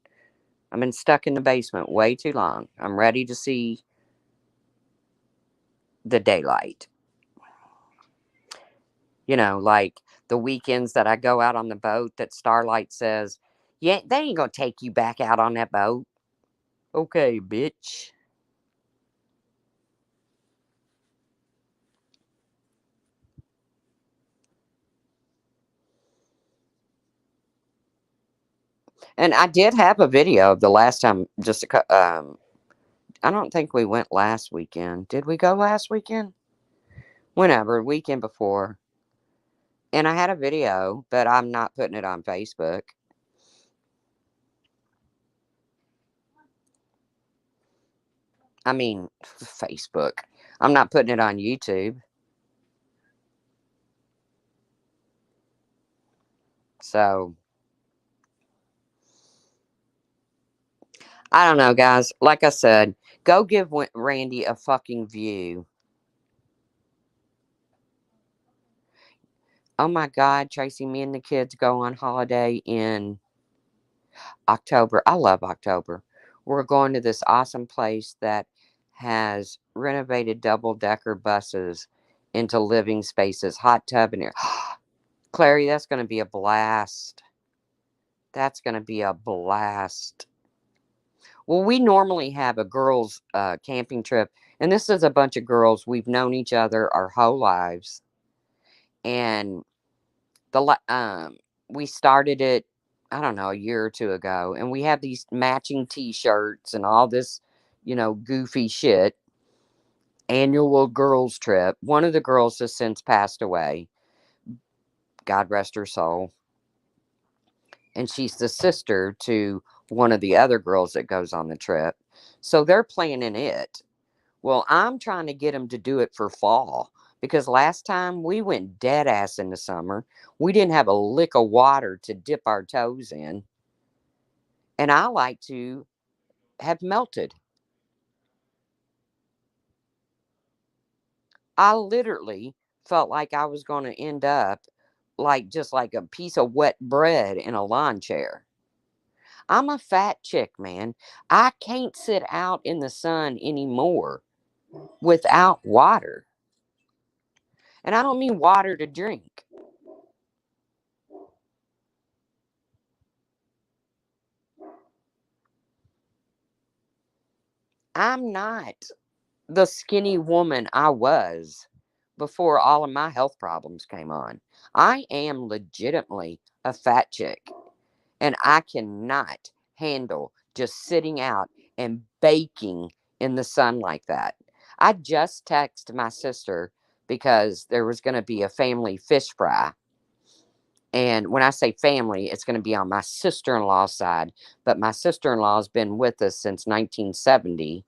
I've been stuck in the basement way too long. I'm ready to see the daylight. Like the weekends that I go out on the boat that Starlight says, yeah, they ain't gonna take you back out on that boat. Okay, bitch. And I did have a video of the last time, I don't think we went last weekend. Did we go last weekend? Whenever, weekend before. And I had a video, but I'm not putting it on Facebook. I mean, Facebook. I'm not putting it on YouTube. So, I don't know, guys. Like I said, go give Randy a fucking view. Oh my God, Tracy, me and the kids go on holiday in October. I love October. We're going to this awesome place that has renovated double decker buses into living spaces, hot tub and air. Clary, that's going to be a blast. That's going to be a blast. Well, we normally have a girls' camping trip, and this is a bunch of girls. We've known each other our whole lives, and we started it, I don't know, a year or two ago, and we have these matching T-shirts and all this, goofy shit. Annual girls trip. One of the girls has since passed away. God rest her soul. And she's the sister to one of the other girls that goes on the trip. So they're planning it. Well, I'm trying to get them to do it for fall because last time we went dead ass in the summer. We didn't have a lick of water to dip our toes in. And I like to have melted. I literally felt like I was going to end up just like a piece of wet bread in a lawn chair. I'm a fat chick, man. I can't sit out in the sun anymore without water. And I don't mean water to drink. I'm not the skinny woman I was before all of my health problems came on. I am legitimately a fat chick, and I cannot handle just sitting out and baking in the sun like that. I just texted my sister because there was going to be a family fish fry. And when I say family, it's going to be on my sister in law's side. But my sister in law has been with us since 1970.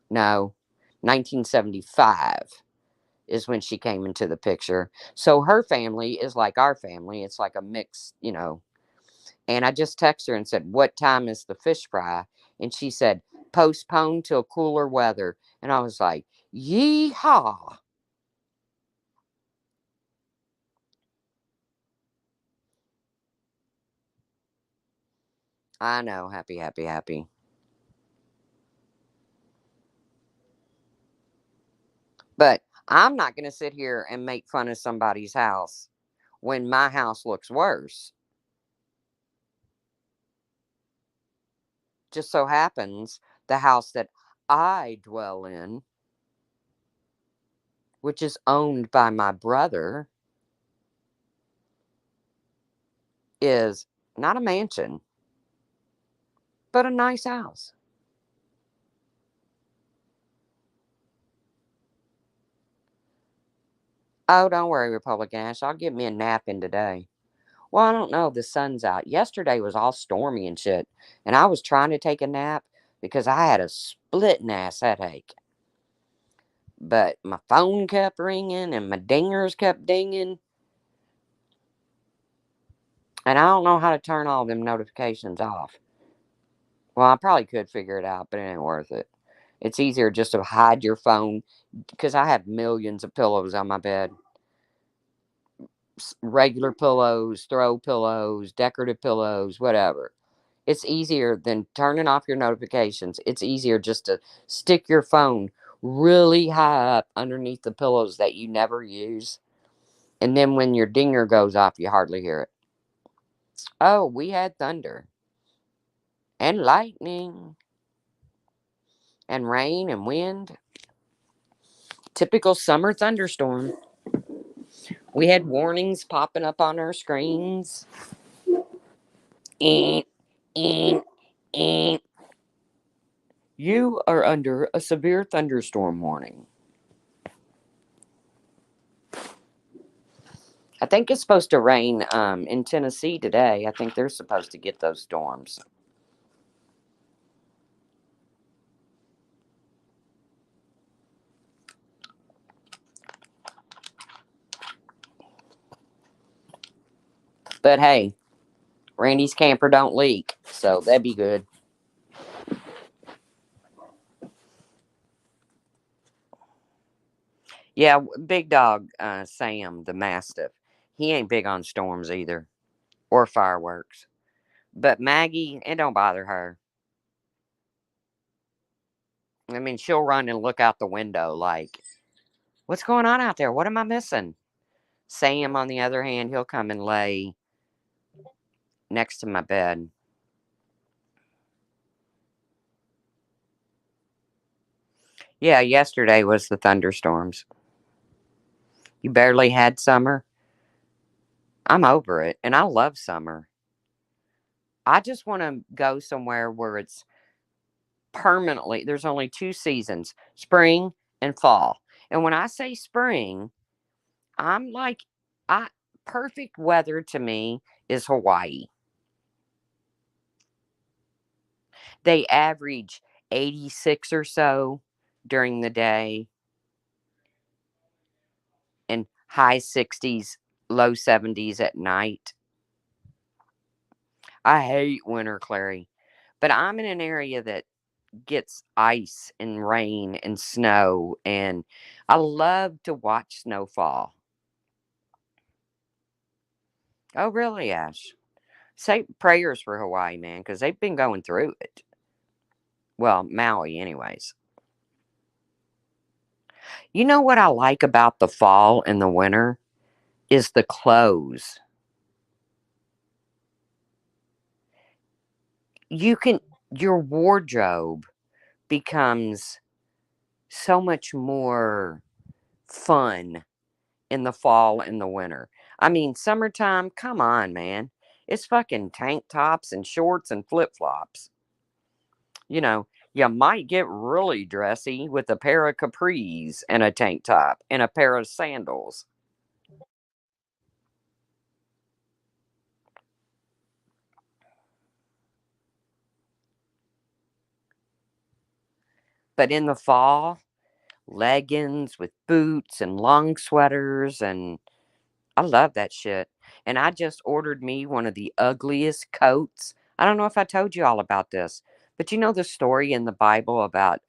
No, 1975 is when she came into the picture. So her family is like our family. It's like a mix. And I just texted her and said, "What time is the fish fry?" And she said, "Postponed till cooler weather." And I was like, "Yeehaw." I know. Happy, happy, happy. But I'm not going to sit here and make fun of somebody's house when my house looks worse. Just so happens the house that I dwell in, which is owned by my brother, is not a mansion, but a nice house. Oh, don't worry, Republican Ash. I'll get me a nap in today. Well, I don't know. The sun's out. Yesterday was all stormy and shit. And I was trying to take a nap because I had a splitting ass headache. But my phone kept ringing and my dingers kept dinging. And I don't know how to turn all them notifications off. Well, I probably could figure it out, but it ain't worth it. It's easier just to hide your phone because I have millions of pillows on my bed. Regular pillows, throw pillows, decorative pillows, whatever. It's easier than turning off your notifications. It's easier just to stick your phone really high up underneath the pillows that you never use. And then when your dinger goes off, you hardly hear it. Oh, we had thunder and lightning and rain and wind. Typical summer thunderstorm. We had warnings popping up on our screens. Eh, eh, eh. You are under a severe thunderstorm warning. I think it's supposed to rain in Tennessee today. I think they're supposed to get those storms. But hey, Randy's camper don't leak, so that'd be good. Yeah, big dog Sam, the Mastiff, he ain't big on storms either or fireworks. But Maggie, it don't bother her. I mean, she'll run and look out the window like, "What's going on out there? What am I missing?" Sam, on the other hand, he'll come and lay next to my bed. Yeah, yesterday was the thunderstorms. You barely had summer. I'm over it, and I love summer. I just want to go somewhere where it's permanently, there's only two seasons, spring and fall. And when I say spring, I'm like, I perfect weather to me is Hawaii. They average 86 or so during the day and high 60s, low 70s at night. I hate winter, Clary. But I'm in an area that gets ice and rain and snow, and I love to watch snowfall. Oh, really, Ash? Say prayers for Hawaii, man, because they've been going through it. Well, Maui, anyways. You know what I like about the fall and the winter is the clothes. You can, your wardrobe becomes so much more fun in the fall and the winter. I mean, summertime, come on, man. It's fucking tank tops and shorts and flip flops. You know, you might get really dressy with a pair of capris and a tank top and a pair of sandals. But in the fall, leggings with boots and long sweaters, and I love that shit. And I just ordered me one of the ugliest coats. I don't know if I told you all about this, but you know the story in the Bible about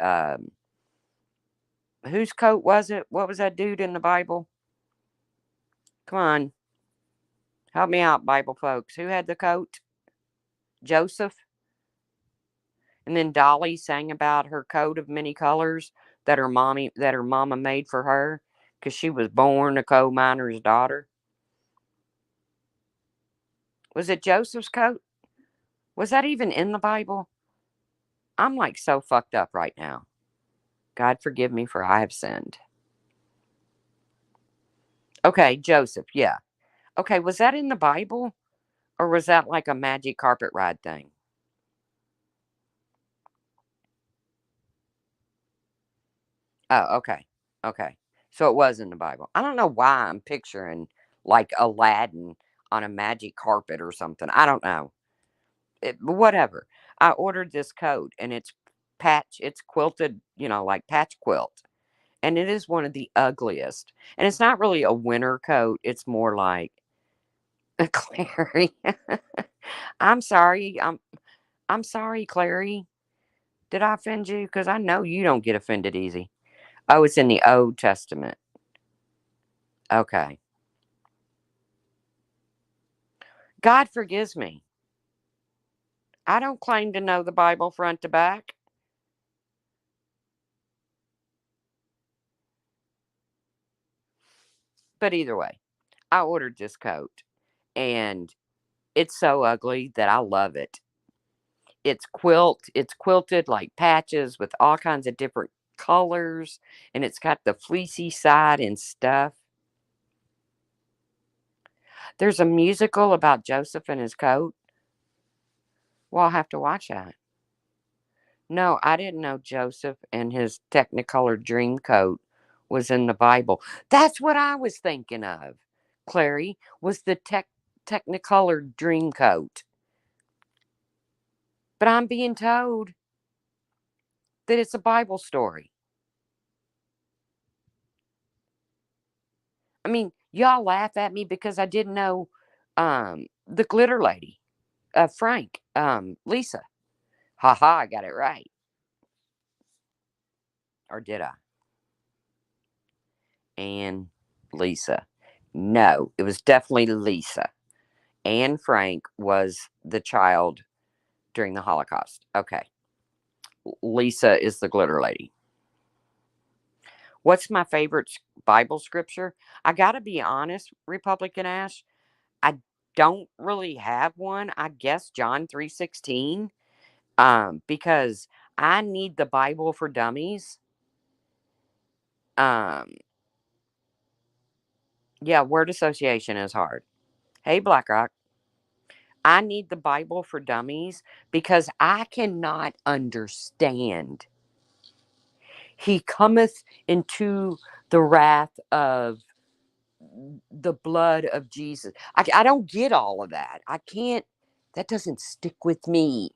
whose coat was it? What was that dude in the Bible? Come on, help me out, Bible folks. Who had the coat? Joseph. And then Dolly sang about her coat of many colors that her mama made for her because she was born a coal miner's daughter. Was it Joseph's coat? Was that even in the Bible? I'm like so fucked up right now. God forgive me for I have sinned. Okay, Joseph, yeah. Okay, was that in the Bible? Or was that like a magic carpet ride thing? Oh, okay. Okay. So it was in the Bible. I don't know why I'm picturing like Aladdin on a magic carpet or something. I don't know. Whatever. I ordered this coat and it's quilted, like patch quilt. And it is one of the ugliest. And it's not really a winter coat. It's more like a Clary. I'm sorry. I'm sorry, Clary. Did I offend you? Because I know you don't get offended easy. Oh, it's in the Old Testament. Okay. God forgives me. I don't claim to know the Bible front to back. But either way, I ordered this coat and it's so ugly that I love it. It's quilted like patches with all kinds of different colors and it's got the fleecy side and stuff. There's a musical about Joseph and his coat. Well, I'll have to watch that. No, I didn't know Joseph and his Technicolor dream coat was in the Bible. That's what I was thinking of. Clary was the Technicolor dream coat. But I'm being told that it's a Bible story. I mean, y'all laugh at me because I didn't know the glitter lady, Frank, Lisa. Ha ha, I got it right. Or did I? And Lisa. No, it was definitely Lisa. Anne Frank was the child during the Holocaust. Okay. Lisa is the glitter lady. What's my favorite Bible scripture? I got to be honest, Republican Ash. I don't really have one. I guess John 3:16 because I need the Bible for dummies. Um yeah, word association is hard. Hey BlackRock, I need the Bible for dummies because I cannot understand. He cometh into the wrath of the blood of Jesus. I don't get all of that. I can't, that doesn't stick with me.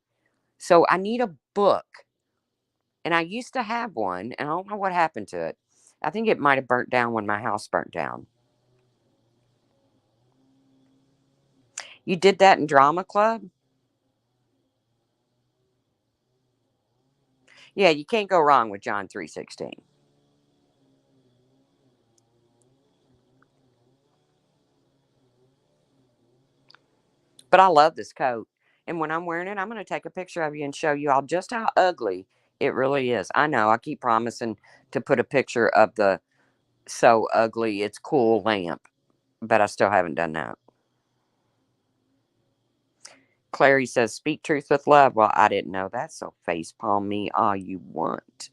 So I need a book. And I used to have one, and I don't know what happened to it. I think it might have burnt down when my house burnt down. You did that in drama club? Yeah, you can't go wrong with John 3:16. But I love this coat. And when I'm wearing it, I'm going to take a picture of you and show you all just how ugly it really is. I know I keep promising to put a picture of the so ugly it's cool lamp, but I still haven't done that. Clary says, speak truth with love. Well, I didn't know that, so face palm me all you want.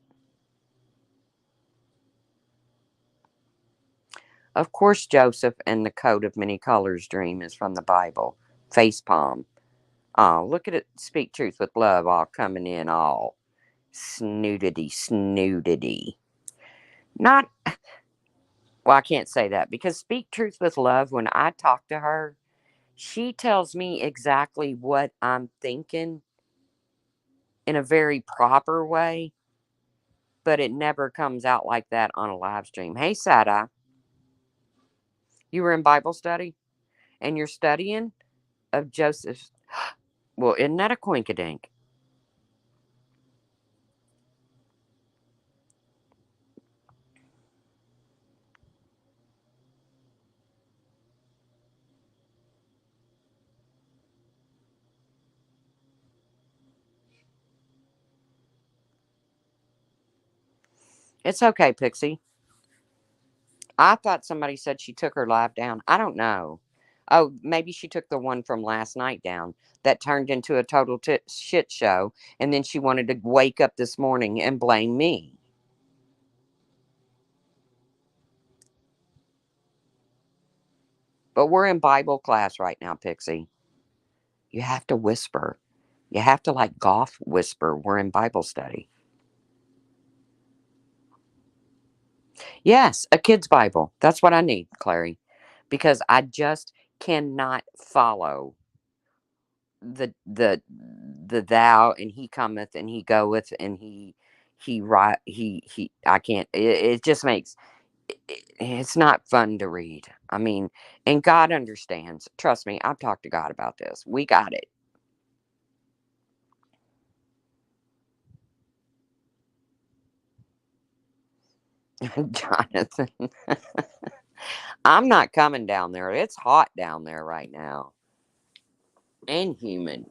Of course, Joseph and the coat of many colors dream is from the Bible. Face palm. Oh, look at it. Speak truth with love, all coming in all snootity. Not, well, I can't say that because speak truth with love, when I talk to her, she tells me exactly what I'm thinking in a very proper way, but it never comes out like that on a live stream. Hey, Sada, you were in Bible study and you're studying of Joseph. Well, isn't that a coinkadink? It's okay, Pixie. I thought somebody said she took her live down. I don't know. Oh, maybe she took the one from last night down that turned into a total shit show. And then she wanted to wake up this morning and blame me. But we're in Bible class right now, Pixie. You have to whisper. You have to like golf whisper. We're in Bible study. Yes, a kid's Bible. That's what I need, Clary. Because I just cannot follow the thou and he cometh and he goeth and he right he I can't it just makes it's not fun to read. I mean, and God understands. Trust me, I've talked to God about this. We got it. Jonathan, I'm not coming down there. It's hot down there right now and humid.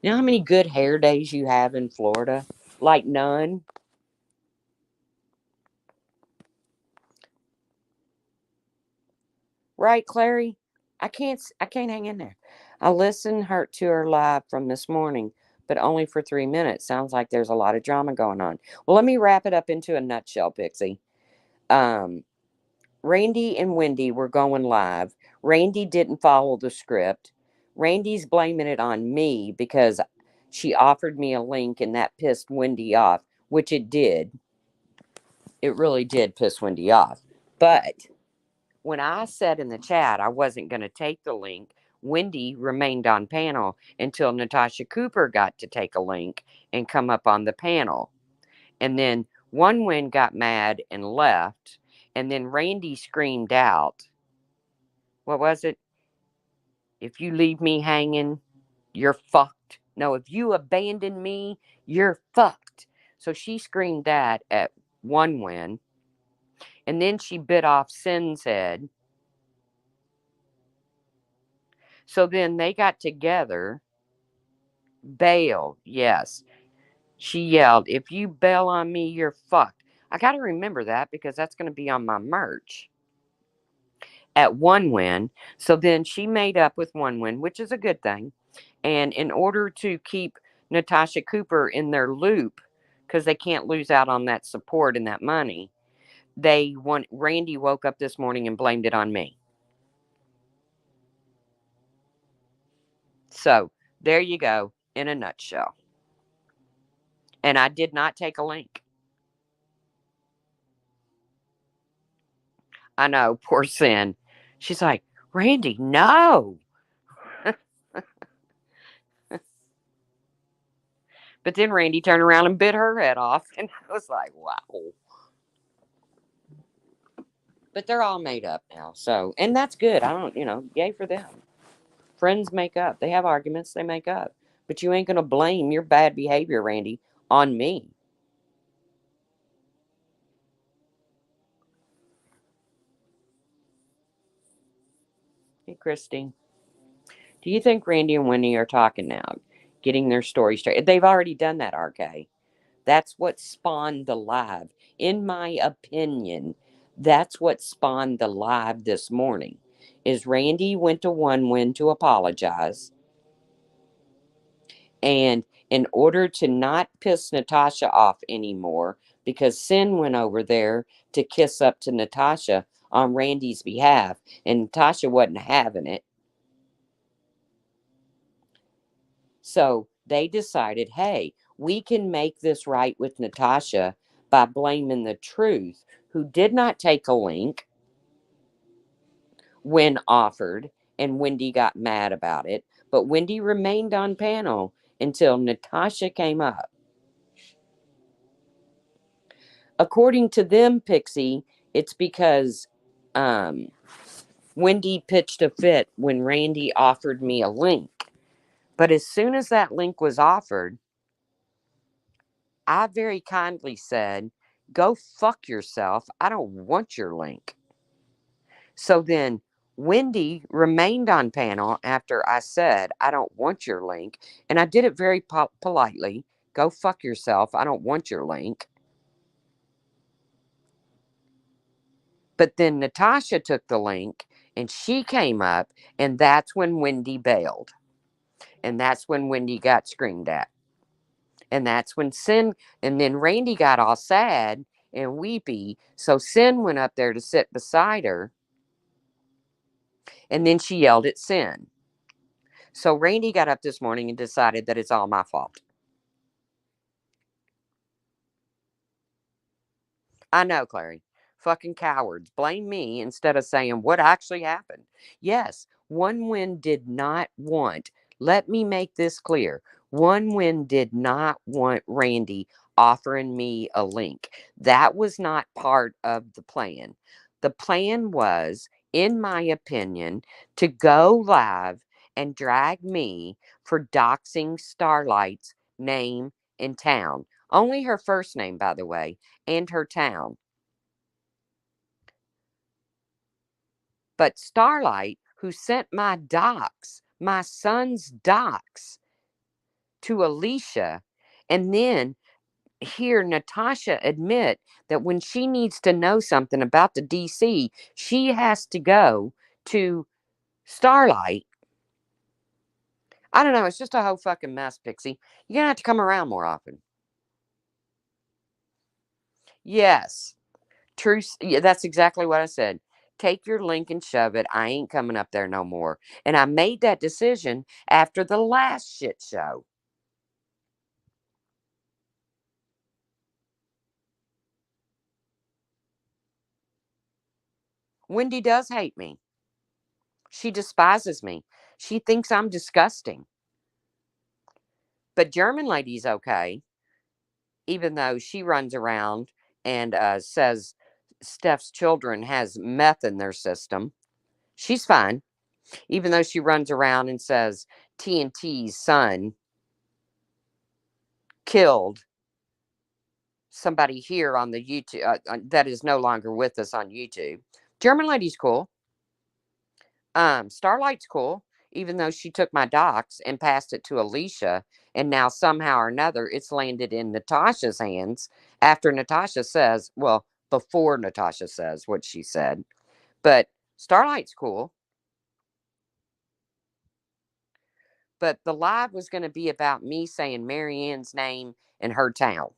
You know how many good hair days you have in Florida? Like none. Right, Clary? I can't hang in there. I listened her to her live from this morning, but only for 3 minutes. Sounds like there's a lot of drama going on. Well, let me wrap it up into a nutshell, Pixie. Um, Randy and Wendy were going live. Randy didn't follow the script. Randy's blaming it on me because she offered me a link and that pissed Wendy off, which it did. It really did piss Wendy off. But when I said in the chat I wasn't going to take the link, Wendy remained on panel until Natasha Cooper got to take a link and come up on the panel. And then One Win got mad and left. And then Randy screamed out, what was it? If you leave me hanging, you're fucked. No, if you abandon me, you're fucked. So she screamed that at One Win. And then she bit off Sin's head. So then they got together. Bail, yes. She yelled, if you bail on me, you're fucked. I got to remember that because that's going to be on my merch at One Win. So then she made up with One Win, which is a good thing. And in order to keep Natasha Cooper in their loop, because they can't lose out on that support and that money, Randy woke up this morning and blamed it on me. So there you go in a nutshell. And I did not take a link. I know, poor Sin. She's like, Randy, no. But then Randy turned around and bit her head off. And I was like, wow. But they're all made up now. So, and that's good. I don't, yay for them. Friends make up. They have arguments, they make up. But you ain't going to blame your bad behavior, Randy, on me. Hey, Christine. Do you think Randy and Wendy are talking now? Getting their story straight? They've already done that, RK. That's what spawned the live. In my opinion, that's what spawned the live this morning. Is Randy went to One Win to apologize. And in order to not piss Natasha off anymore, because Sin went over there to kiss up to Natasha on Randy's behalf, and Natasha wasn't having it. So they decided, hey, we can make this right with Natasha by blaming the Truth, who did not take a link when offered, and Wendy got mad about it. But Wendy remained on panel until Natasha came up. According to them, Pixie, it's because um, Wendy pitched a fit when Randy offered me a link. But as soon as that link was offered, I very kindly said, go fuck yourself. I don't want your link. So then Wendy remained on panel after I said, I don't want your link. And I did it very politely. Go fuck yourself. I don't want your link. But then Natasha took the link and she came up, and that's when Wendy bailed. And that's when Wendy got screamed at. And that's when Sin, and then Randy got all sad and weepy. So Sin went up there to sit beside her, and then she yelled at Sin. So Randy got up this morning and decided that it's all my fault. I know, Clary. Fucking cowards. Blame me instead of saying what actually happened. Yes, One Win did not want, let me make this clear. One Win did not want Randy offering me a link. That was not part of the plan. The plan was, in my opinion, to go live and drag me for doxing Starlight's name in town. Only her first name, by the way, and her town. But Starlight, who sent my docs, my son's docs, to Alicia, and then hear Natasha admit that when she needs to know something about the DC, she has to go to Starlight. I don't know. It's just a whole fucking mess, Pixie. You're going to have to come around more often. Yes. True. Yeah, that's exactly what I said. Take your link and shove it. I ain't coming up there no more. And I made that decision after the last shit show. Wendy does hate me. She despises me. She thinks I'm disgusting. But German lady's okay, even though she runs around and says Steph's children has meth in their system. She's fine, even though she runs around and says TNT's son killed somebody here on the YouTube that is no longer with us on YouTube. German lady's cool. Starlight's cool, even though she took my docs and passed it to Alicia, and now somehow or another it's landed in Natasha's hands after Natasha says, well, before Natasha says what she said. But Starlight's cool. But the live was going to be about me saying Marianne's name and her town,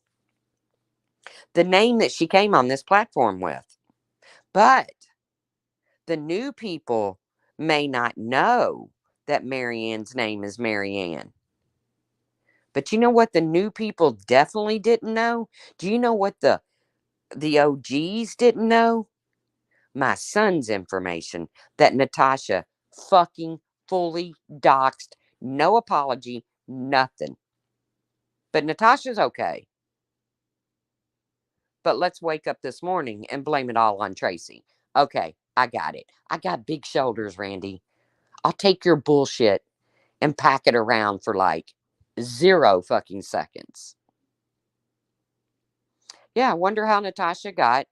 the name that she came on this platform with. But the new people may not know that Marianne's name is Marianne. But you know what the new people definitely didn't know? Do you know what the OGs didn't know? My son's information that Natasha fucking fully doxed. No apology, nothing. But Natasha's okay. But let's wake up this morning and blame it all on Tracy. Okay, I got it. I got big shoulders, Randy. I'll take your bullshit and pack it around for like 0 fucking seconds. Yeah, I wonder how Natasha got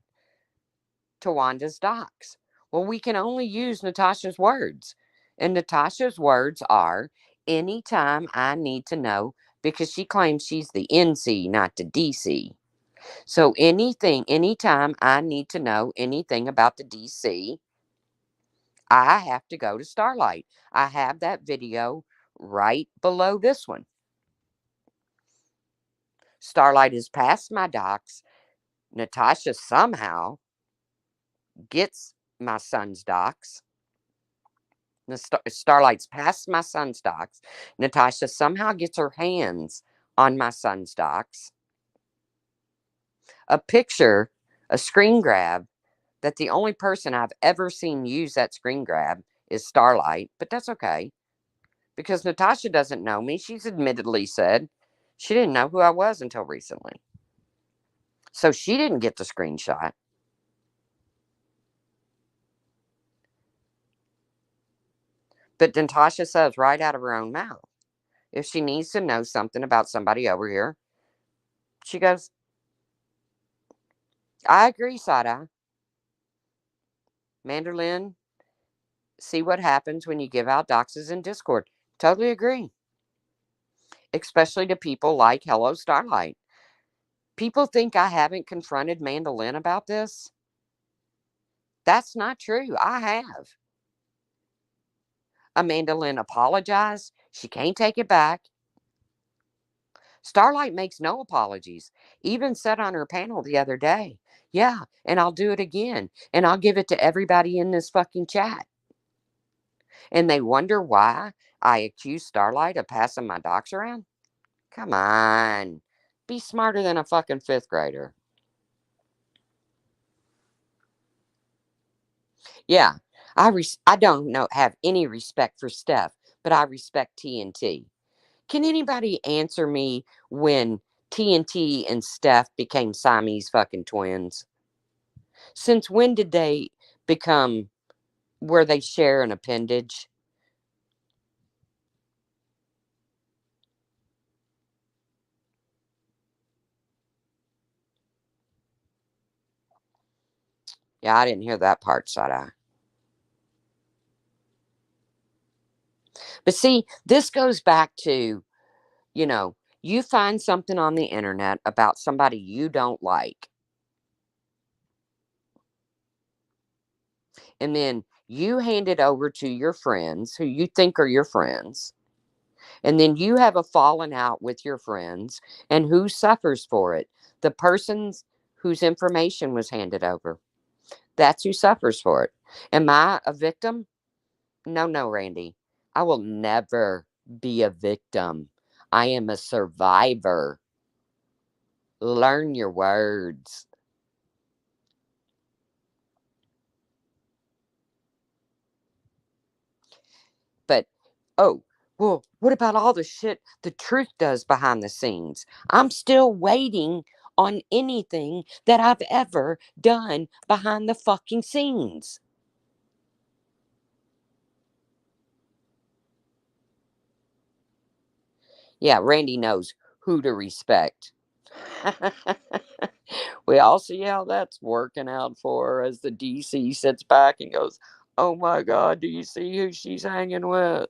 Tawanda's docs. Well, we can only use Natasha's words. And Natasha's words are anytime I need to know, because she claims she's the NC, not the DC. So anytime I need to know anything about the DC, I have to go to Starlight. I have that video right below this one. Starlight is past my docs. Natasha somehow gets my son's docs. Starlight's past my son's docs. Natasha somehow gets her hands on my son's docs. A picture, a screen grab, that the only person I've ever seen use that screen grab is Starlight, but that's okay because Natasha doesn't know me. She's admittedly said she didn't know who I was until recently. So she didn't get the screenshot. But Natasha says right out of her own mouth, if she needs to know something about somebody over here, she goes, I agree, Sada. Mandolin, see what happens when you give out doxes in Discord. Totally agree. Especially to people like Hello Starlight. People think I haven't confronted Mandolin about this. That's not true. I have. Mandolin apologized. She can't take it back. Starlight makes no apologies. Even said on her panel the other day, yeah, and I'll do it again. And I'll give it to everybody in this fucking chat. And they wonder why I accuse Starlight of passing my docs around? Come on. Be smarter than a fucking fifth grader. Yeah, I don't know have any respect for Steph, but I respect TNT. Can anybody answer me when TNT and Steph became Siamese fucking twins? Since when did they become where they share an appendage? Yeah, I didn't hear that part, side eye. But see, this goes back to, you know, you find something on the internet about somebody you don't like, and then you hand it over to your friends who you think are your friends, and then you have a falling out with your friends, and who suffers for it? The persons whose information was handed over. That's who suffers for it. Am I a victim? No, no, Randy. I will never be a victim. I am a survivor. Learn your words. But, oh, well, what about all the shit the truth does behind the scenes? I'm still waiting on anything that I've ever done behind the fucking scenes. Yeah, Randy knows who to respect. We all see how that's working out for her as the DC sits back and goes, oh my God, do you see who she's hanging with?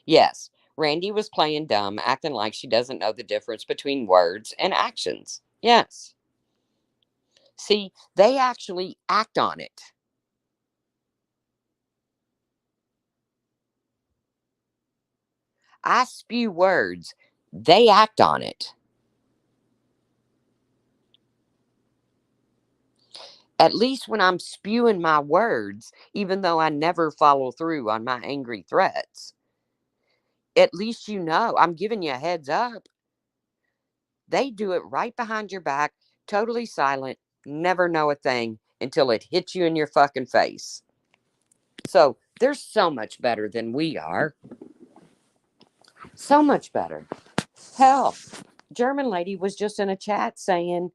Yes, Randy was playing dumb, acting like she doesn't know the difference between words and actions. Yes. See, they actually act on it. I spew words, they act on it. At least when I'm spewing my words, even though I never follow through on my angry threats, at least you know I'm giving you a heads up. They do it right behind your back, totally silent, never know a thing until it hits you in your fucking face. So they're so much better than we are. So much better. Hell, German lady was just in a chat saying,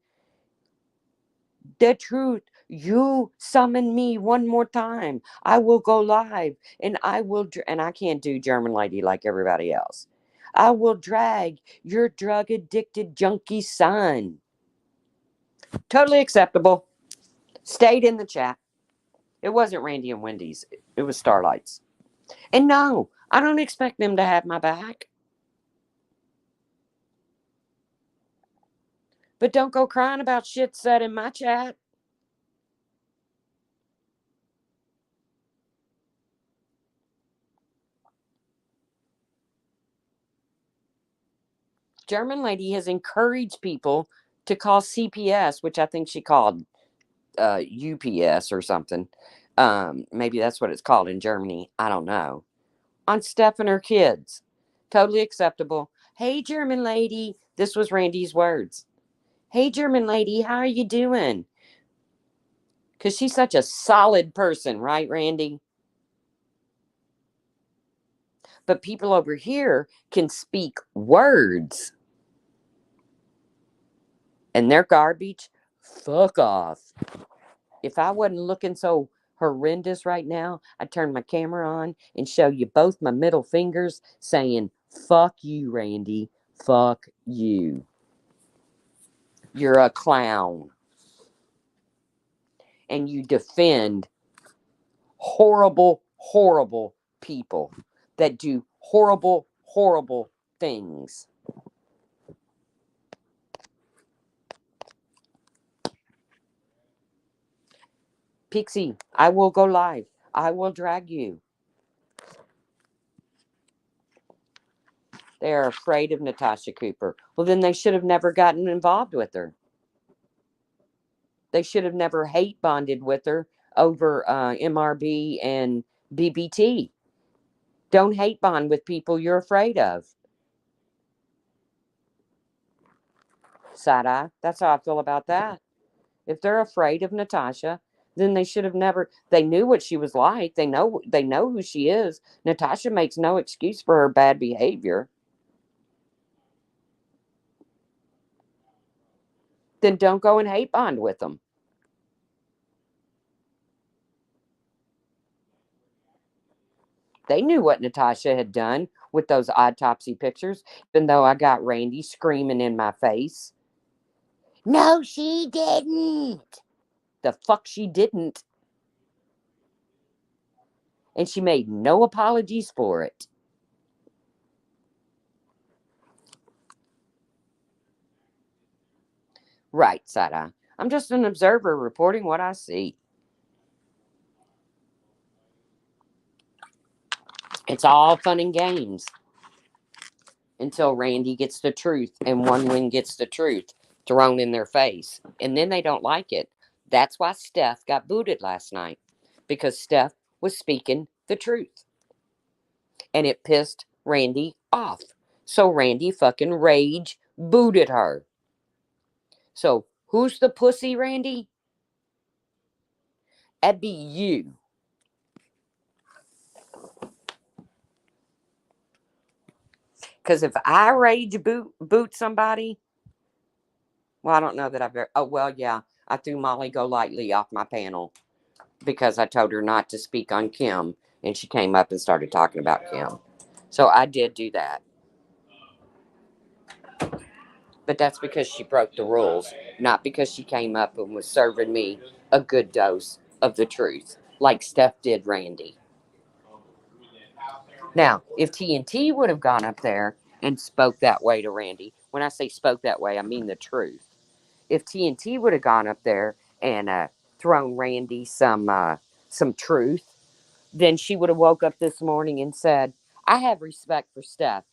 the truth, you summon me one more time. I will go live and I will, and I can't do German lady like everybody else. I will drag your drug addicted junkie son. Totally acceptable. Stayed in the chat. It wasn't Randy and Wendy's, it was Starlight's. And no, I don't expect them to have my back. But don't go crying about shit said in my chat. German lady has encouraged people to call CPS, which I think she called UPS or something. Maybe that's what it's called in Germany. I don't know. On Steph and her kids. Totally acceptable. Hey, German lady. This was Randy's words. Hey, German lady, how are you doing? Because she's such a solid person, right, Randy? But people over here can speak words and they're garbage. Fuck off. If I wasn't looking so horrendous right now, I'd turn my camera on and show you both my middle fingers saying, fuck you, Randy. Fuck you. You're a clown. And you defend horrible, horrible people that do horrible, horrible things. Pixie, I will go live. I will drag you. They are afraid of Natasha Cooper. Well, then they should have never gotten involved with her. They should have never hate bonded with her over MRB and BBT. Don't hate bond with people you're afraid of. Side eye. That's how I feel about that. If they're afraid of Natasha, then they should have never. They knew what she was like. They know. They know who she is. Natasha makes no excuse for her bad behavior. Then don't go and hate bond with them. They knew what Natasha had done with those autopsy pictures, even though I got Randy screaming in my face. No, she didn't. The fuck she didn't. And she made no apologies for it. Right, side eye. I'm just an observer reporting what I see. It's all fun and games until Randy gets the truth and one wing gets the truth thrown in their face. And then they don't like it. That's why Steph got booted last night because Steph was speaking the truth. And it pissed Randy off. So Randy fucking rage booted her. So who's the pussy, Randy? That'd be you. Because if I rage boot somebody, well, I don't know that I've ever. Oh well, yeah, I threw Molly Golightly off my panel because I told her not to speak on Kim, and she came up and started talking about Kim. So I did do that, but that's because she broke the rules, not because she came up and was serving me a good dose of the truth, like Steph did Randy. Now, if TNT would have gone up there and spoke that way to Randy, when I say spoke that way, I mean the truth. If TNT would have gone up there and thrown Randy some truth, then she would have woke up this morning and said, "I have respect for Steph,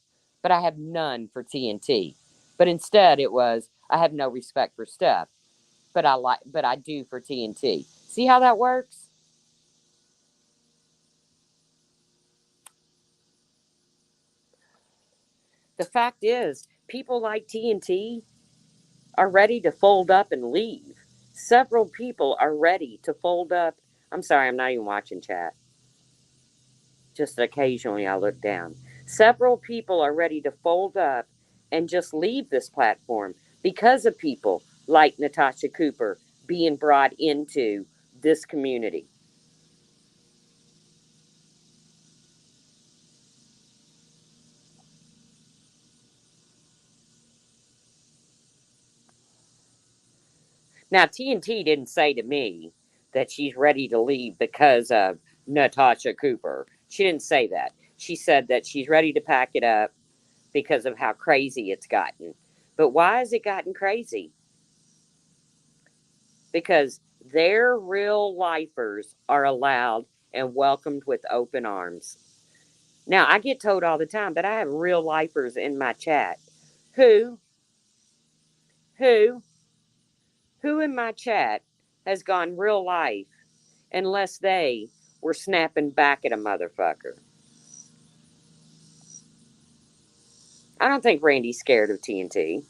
but I have none for TNT." But instead, it was, "I have no respect for Steph, but I do for TNT." See how that works? The fact is, people like TNT are ready to fold up and leave. Several people are ready to fold up. I'm sorry, I'm not even watching chat. Just occasionally I look down. Several people are ready to fold up and just leave this platform because of people like Natasha Cooper being brought into this community. Now, TNT didn't say to me that she's ready to leave because of Natasha Cooper. She didn't say that. She said that she's ready to pack it up because of how crazy it's gotten. But why has it gotten crazy? Because their real lifers are allowed and welcomed with open arms. Now, I get told all the time that I have real lifers in my chat Who, who, who in my chat has gone real life unless they were snapping back at a motherfucker? I don't think Randy's scared of TNT.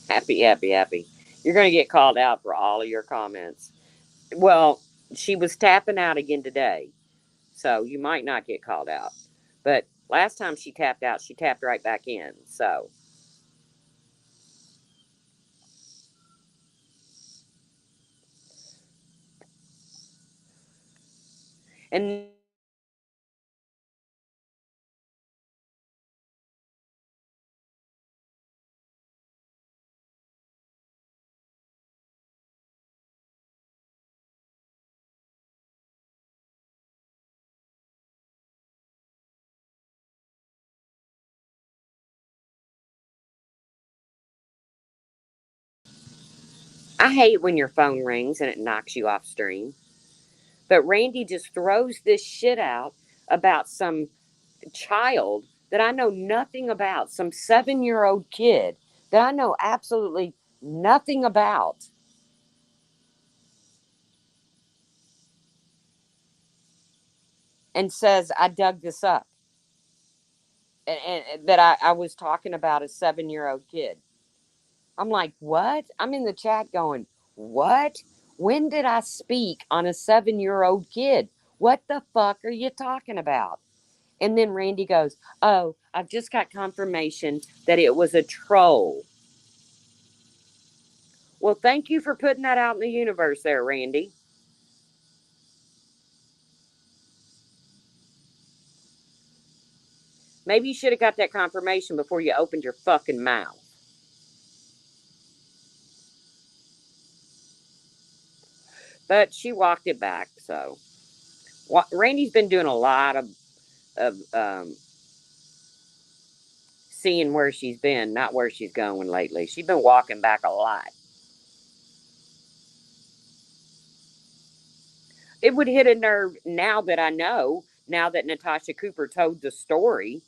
Happy, happy, happy. You're going to get called out for all of your comments. Well, she was tapping out again today, so you might not get called out. But last time she tapped out, she tapped right back in. So, and I hate when your phone rings and it knocks you off stream. But Randy just throws this shit out about some child that I know nothing about, some 7-year old kid that I know absolutely nothing about, and says I dug this up and that I was talking about a 7-year old kid. I'm like, what? I'm in the chat going, what? When did I speak on a 7-year old kid? What the fuck are you talking about? And then Randy goes, oh, I've just got confirmation that it was a troll. Well, thank you for putting that out in the universe there, Randy. Maybe you should have got that confirmation before you opened your fucking mouth. But she walked it back. So Randy's been doing a lot of seeing where she's been, not where she's going lately. She's been walking back a lot. It would hit a nerve now that I know, now that Natasha Cooper told the story.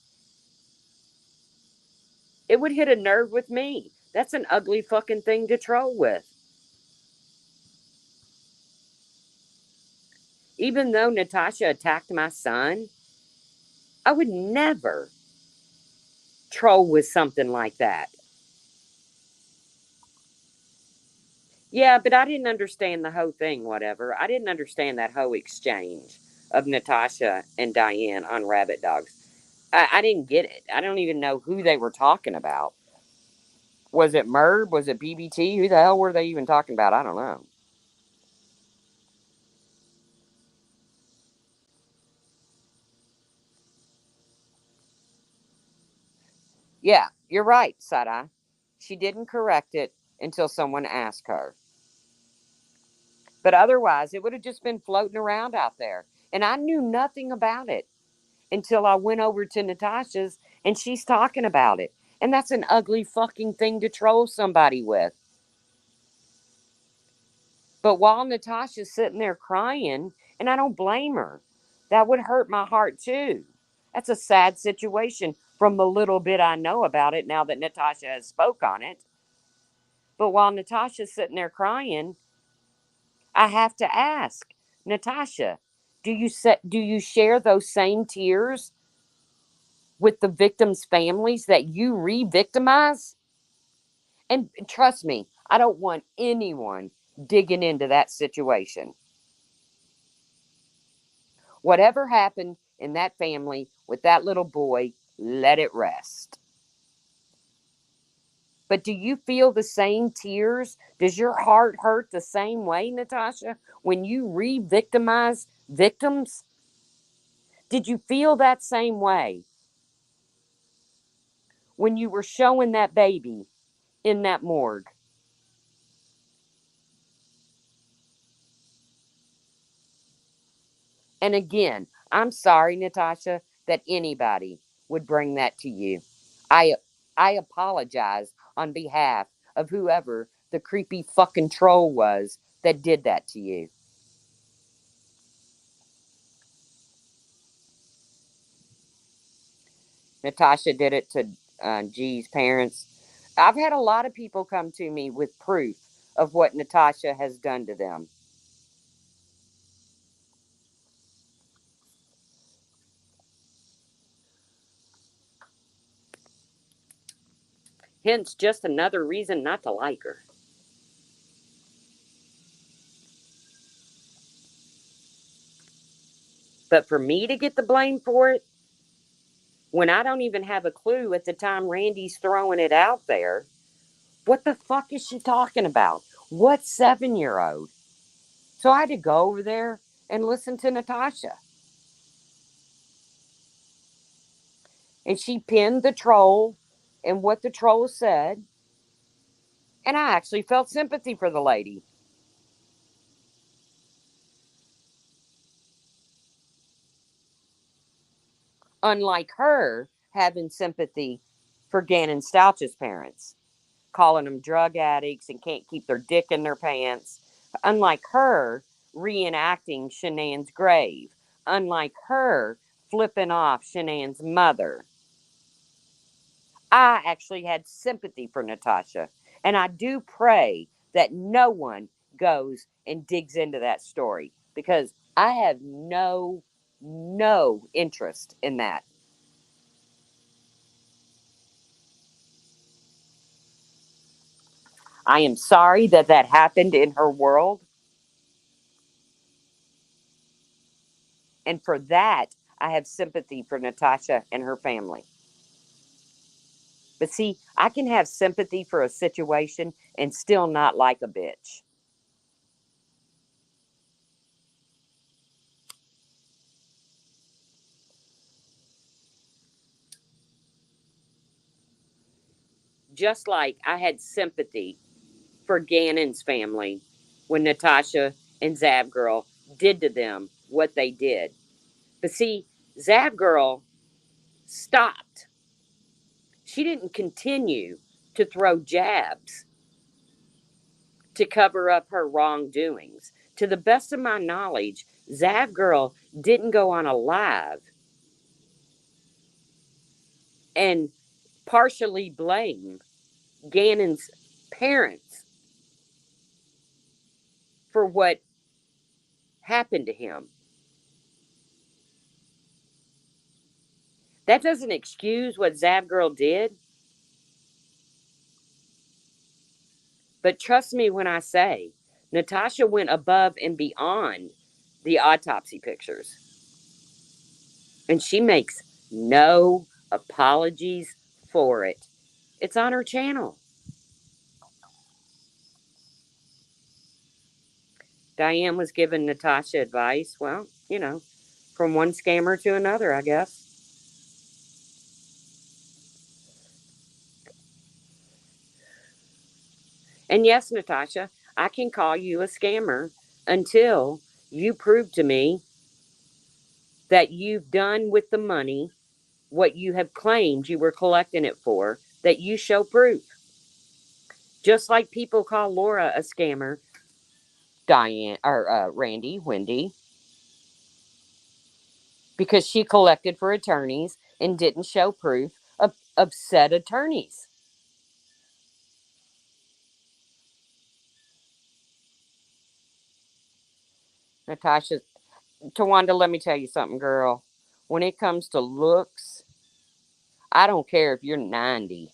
It would hit a nerve with me. That's an ugly fucking thing to troll with. Even though Natasha attacked my son, I would never troll with something like that. Yeah, but I didn't understand the whole thing, whatever. I didn't understand that whole exchange of Natasha and Diane on Rabbit Dogs. I didn't get it. I don't even know who they were talking about. Was it Merb? Was it BBT? Who the hell were they even talking about? I don't know. Yeah, you're right, Sada. She didn't correct it until someone asked her. But otherwise, it would have just been floating around out there. And I knew nothing about it until I went over to Natasha's and she's talking about it. And that's an ugly fucking thing to troll somebody with. But while Natasha's sitting there crying, and I don't blame her, that would hurt my heart too. That's a sad situation from the little bit I know about it now that Natasha has spoke on it. But while Natasha's sitting there crying, I have to ask, Natasha, do you share those same tears with the victims' families that you re-victimize? And trust me, I don't want anyone digging into that situation. Whatever happened in that family with that little boy, let it rest. But do you feel the same tears? Does your heart hurt the same way, Natasha, when you re victimize victims? Did you feel that same way when you were showing that baby in that morgue? And again, I'm sorry, Natasha, that anybody would bring that to you. I I apologize on behalf of whoever the creepy fucking troll was that did that to you? Natasha did it to G's parents. I've had a lot of people come to me with proof of what Natasha has done to them. Hence, just another reason not to like her. But for me to get the blame for it, when I don't even have a clue at the time Randy's throwing it out there, what the fuck is she talking about? What 7-year old? So I had to go over there and listen to Natasha. And she pinned the troll and what the troll said. And I actually felt sympathy for the lady. Unlike her having sympathy for Gannon Stouch's parents, calling them drug addicts and can't keep their dick in their pants. Unlike her reenacting Shanann's grave. Unlike her flipping off Shanann's mother. I actually had sympathy for Natasha. And I do pray that no one goes and digs into that story because I have no interest in that. I am sorry that that happened in her world. And for that, I have sympathy for Natasha and her family. But see, I can have sympathy for a situation and still not like a bitch. Just like I had sympathy for Gannon's family when Natasha and Zab Girl did to them what they did. But see, Zab Girl stopped. She didn't continue to throw jabs to cover up her wrongdoings. To the best of my knowledge, Zab Girl didn't go on a live and partially blame Gannon's parents for what happened to him. That doesn't excuse what Zab Girl did, but trust me when I say Natasha went above and beyond the autopsy pictures. And she makes no apologies for it. It's on her channel. Diane was giving Natasha advice. Well, from one scammer to another, I guess. And yes, Natasha, I can call you a scammer until you prove to me that you've done with the money what you have claimed you were collecting it for, that you show proof. Just like people call Laura a scammer, Diane or Randy, Wendy, because she collected for attorneys and didn't show proof of said attorneys. Natasha, Tawanda, let me tell you something, girl. When it comes to looks, I don't care if you're 90.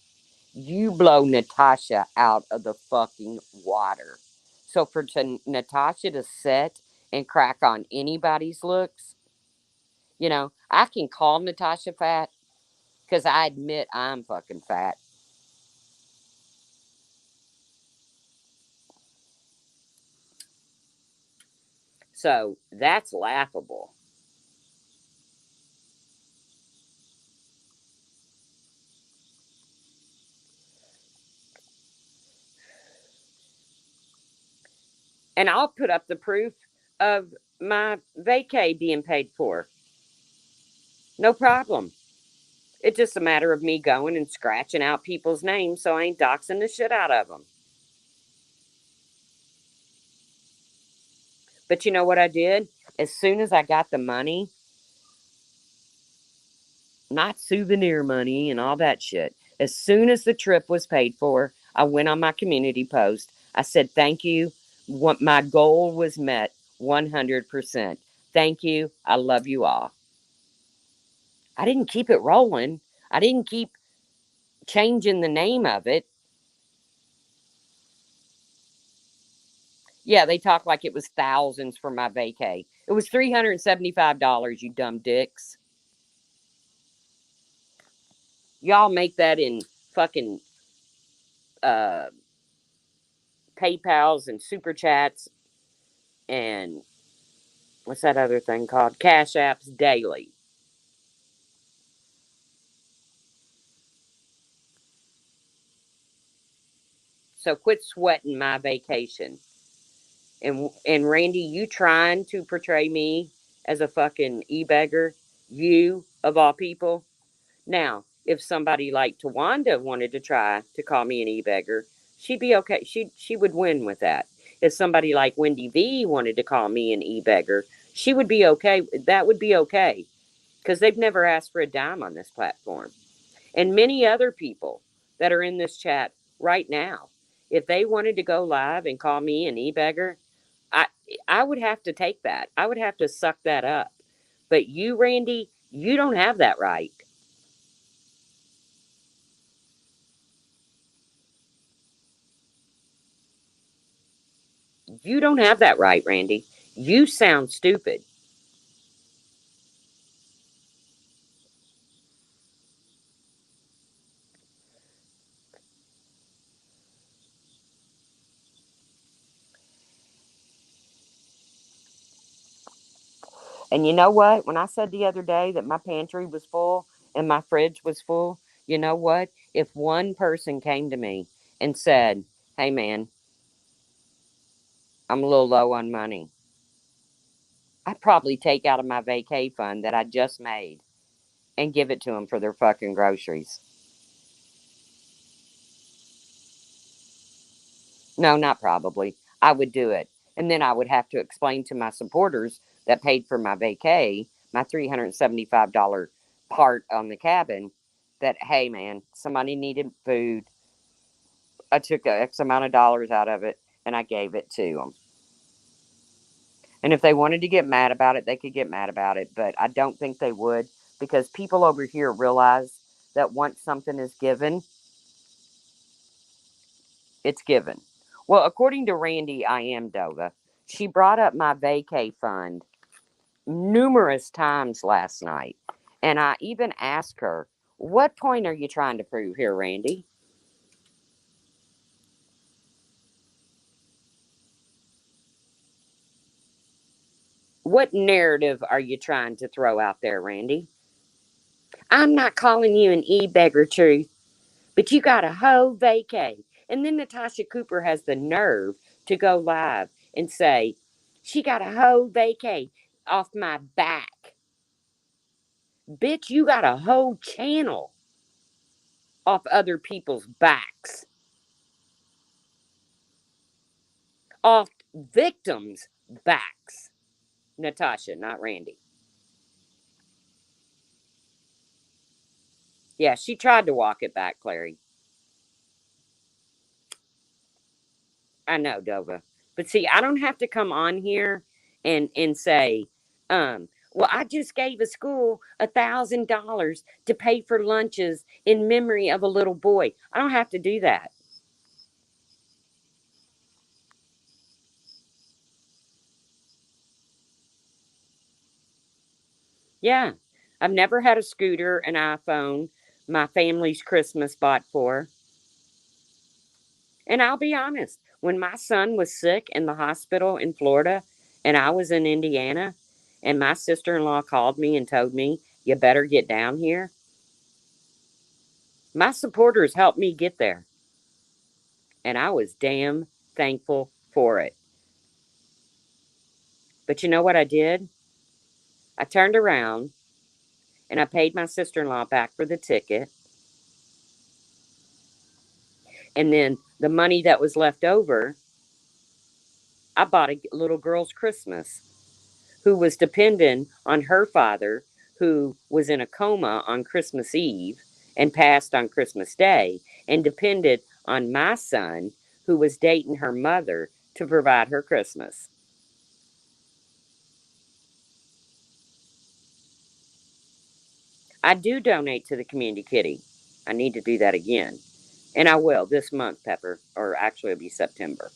You blow Natasha out of the fucking water. So for Natasha to set and crack on anybody's looks, I can call Natasha fat because I admit I'm fucking fat. So that's laughable. And I'll put up the proof of my vacay being paid for. No problem. It's just a matter of me going and scratching out people's names so I ain't doxing the shit out of them. But you know what I did? As soon as I got the money, not souvenir money and all that shit, as soon as the trip was paid for, I went on my community post. I said, thank you. What my goal was met 100%. Thank you. I love you all. I didn't keep it rolling. I didn't keep changing the name of it. Yeah, they talk like it was thousands for my vacay. It was $375, you dumb dicks. Y'all make that in fucking uh, PayPals and super chats and what's that other thing called? Cash apps daily. So quit sweating my vacation. And Randy, you trying to portray me as a fucking e-beggar? You of all people? Now, if somebody like Tawanda wanted to try to call me an e-beggar, she'd be okay. She would win with that. If somebody like Wendy V wanted to call me an e-beggar, she would be okay. That would be okay because they've never asked for a dime on this platform. And many other people that are in this chat right now, if they wanted to go live and call me an e-beggar, I I would have to take that. I would have to suck that up. But you, Randy, you don't have that right. You don't have that right, Randy. You sound stupid. And you know what? When I said the other day that my pantry was full and my fridge was full, you know what? If one person came to me and said, hey, man, I'm a little low on money, I'd probably take out of my vacay fund that I just made and give it to them for their fucking groceries. No, not probably. I would do it. And then I would have to explain to my supporters that paid for my vacay, my $375 part on the cabin, that, hey, man, somebody needed food. I took X amount of dollars out of it and I gave it to them. And if they wanted to get mad about it, they could get mad about it. But I don't think they would because people over here realize that once something is given, it's given. Well, according to Randy, I am Dova. She brought up my vacay fund numerous times last night. And I even asked her, what point are you trying to prove here, Randy? What narrative are you trying to throw out there, Randy? I'm not calling you an e-beggar, Truth, but you got a whole vacay. And then Natasha Cooper has the nerve to go live and say, she got a whole vacay off my back. Bitch, you got a whole channel off other people's backs, off victims' backs. Natasha, not Randy. Yeah, she tried to walk it back, Clary. I know, Dova. But see, I don't have to come on here and say, well, I just gave a school $1,000 to pay for lunches in memory of a little boy. I don't have to do that. Yeah. I've never had a scooter, an iPhone, my family's Christmas bought for. And I'll be honest, when my son was sick in the hospital in Florida and I was in Indiana, and my sister in law called me and told me, you better get down here, my supporters helped me get there. And I was damn thankful for it. But you know what I did? I turned around and I paid my sister in law back for the ticket. And then the money that was left over, I bought a little girl's Christmas who was dependent on her father, who was in a coma on Christmas Eve and passed on Christmas Day, and depended on my son, who was dating her mother, to provide her Christmas. I do donate to the community kitty. I need to do that again. And I will this month, Pepper, or actually it'll be September.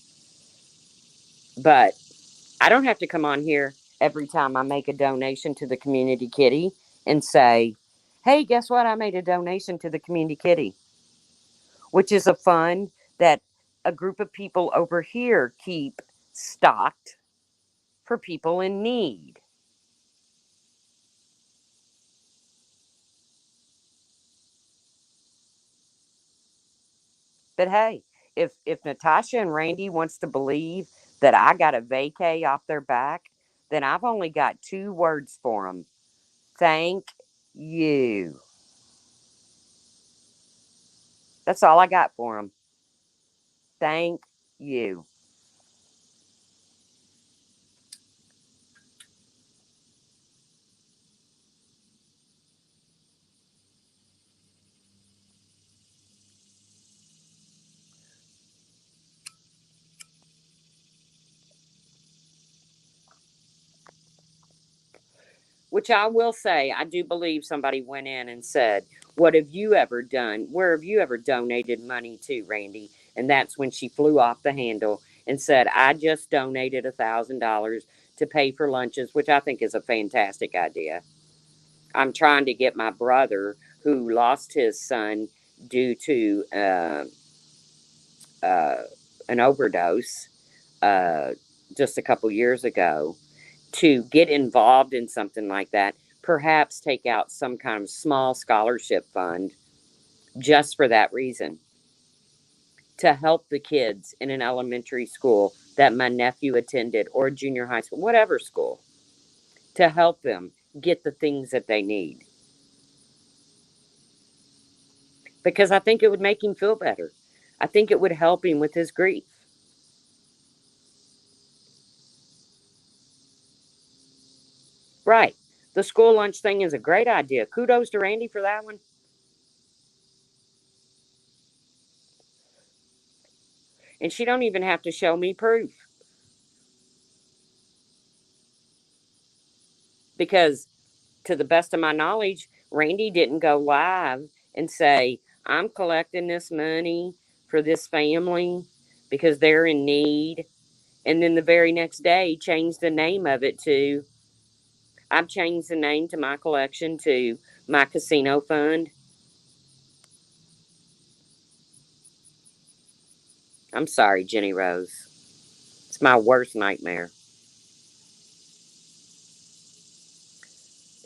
But I don't have to come on here every time I make a donation to the community kitty and say, hey, guess what? I made a donation to the community kitty, which is a fund that a group of people over here keep stocked for people in need. But hey, if Natasha and Randy wants to believe that I got a vacay off their back, then I've only got two words for them. Thank you. That's all I got for them. Thank you. Which I will say, I do believe somebody went in and said, what have you ever done? Where have you ever donated money to, Randy? And that's when she flew off the handle and said, I just donated $1,000 to pay for lunches, which I think is a fantastic idea. I'm trying to get my brother, who lost his son due to uh, an overdose uh, just a couple years ago, to get involved in something like that. Perhaps take out some kind of small scholarship fund just for that reason, to help the kids in an elementary school that my nephew attended, or junior high school, whatever school, to help them get the things that they need. Because I think it would make him feel better. I think it would help him with his grief. Right. The school lunch thing is a great idea. Kudos to Randy for that one. And she don't even have to show me proof, because to the best of my knowledge, Randy didn't go live and say, I'm collecting this money for this family because they're in need. And then the very next day, change the name of it to, I've changed the name to my collection to my casino fund. I'm sorry, Jenny Rose. It's my worst nightmare.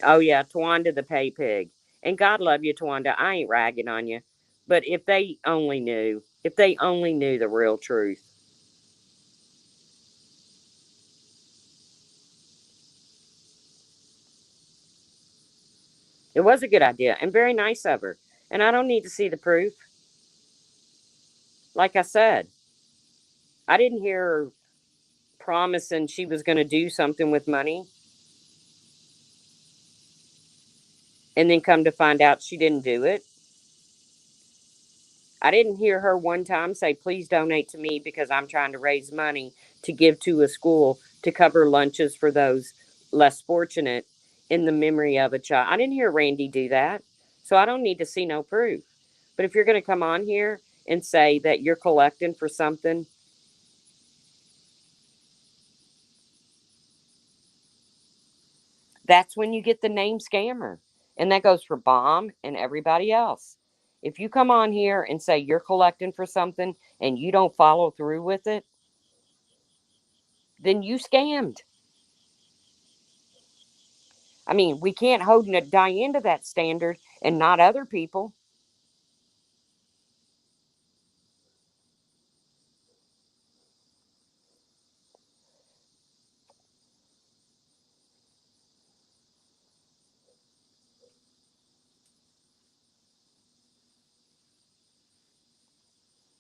Oh, yeah, Tawanda the pay pig. And God love you, Tawanda. I ain't ragging on you. But if they only knew the real truth. It was a good idea and very nice of her. And I don't need to see the proof. Like I said, I didn't hear her promising she was going to do something with money and then come to find out she didn't do it. I didn't hear her one time say, please donate to me because I'm trying to raise money to give to a school to cover lunches for those less fortunate in the memory of a child. I didn't hear Randy do that. So I don't need to see no proof. But if you're going to come on here and say that you're collecting for something, that's when you get the name scammer. And that goes for Bomb and everybody else. If you come on here and say you're collecting for something and you don't follow through with it, then you scammed. I mean, we can't hold Diane to that standard and not other people.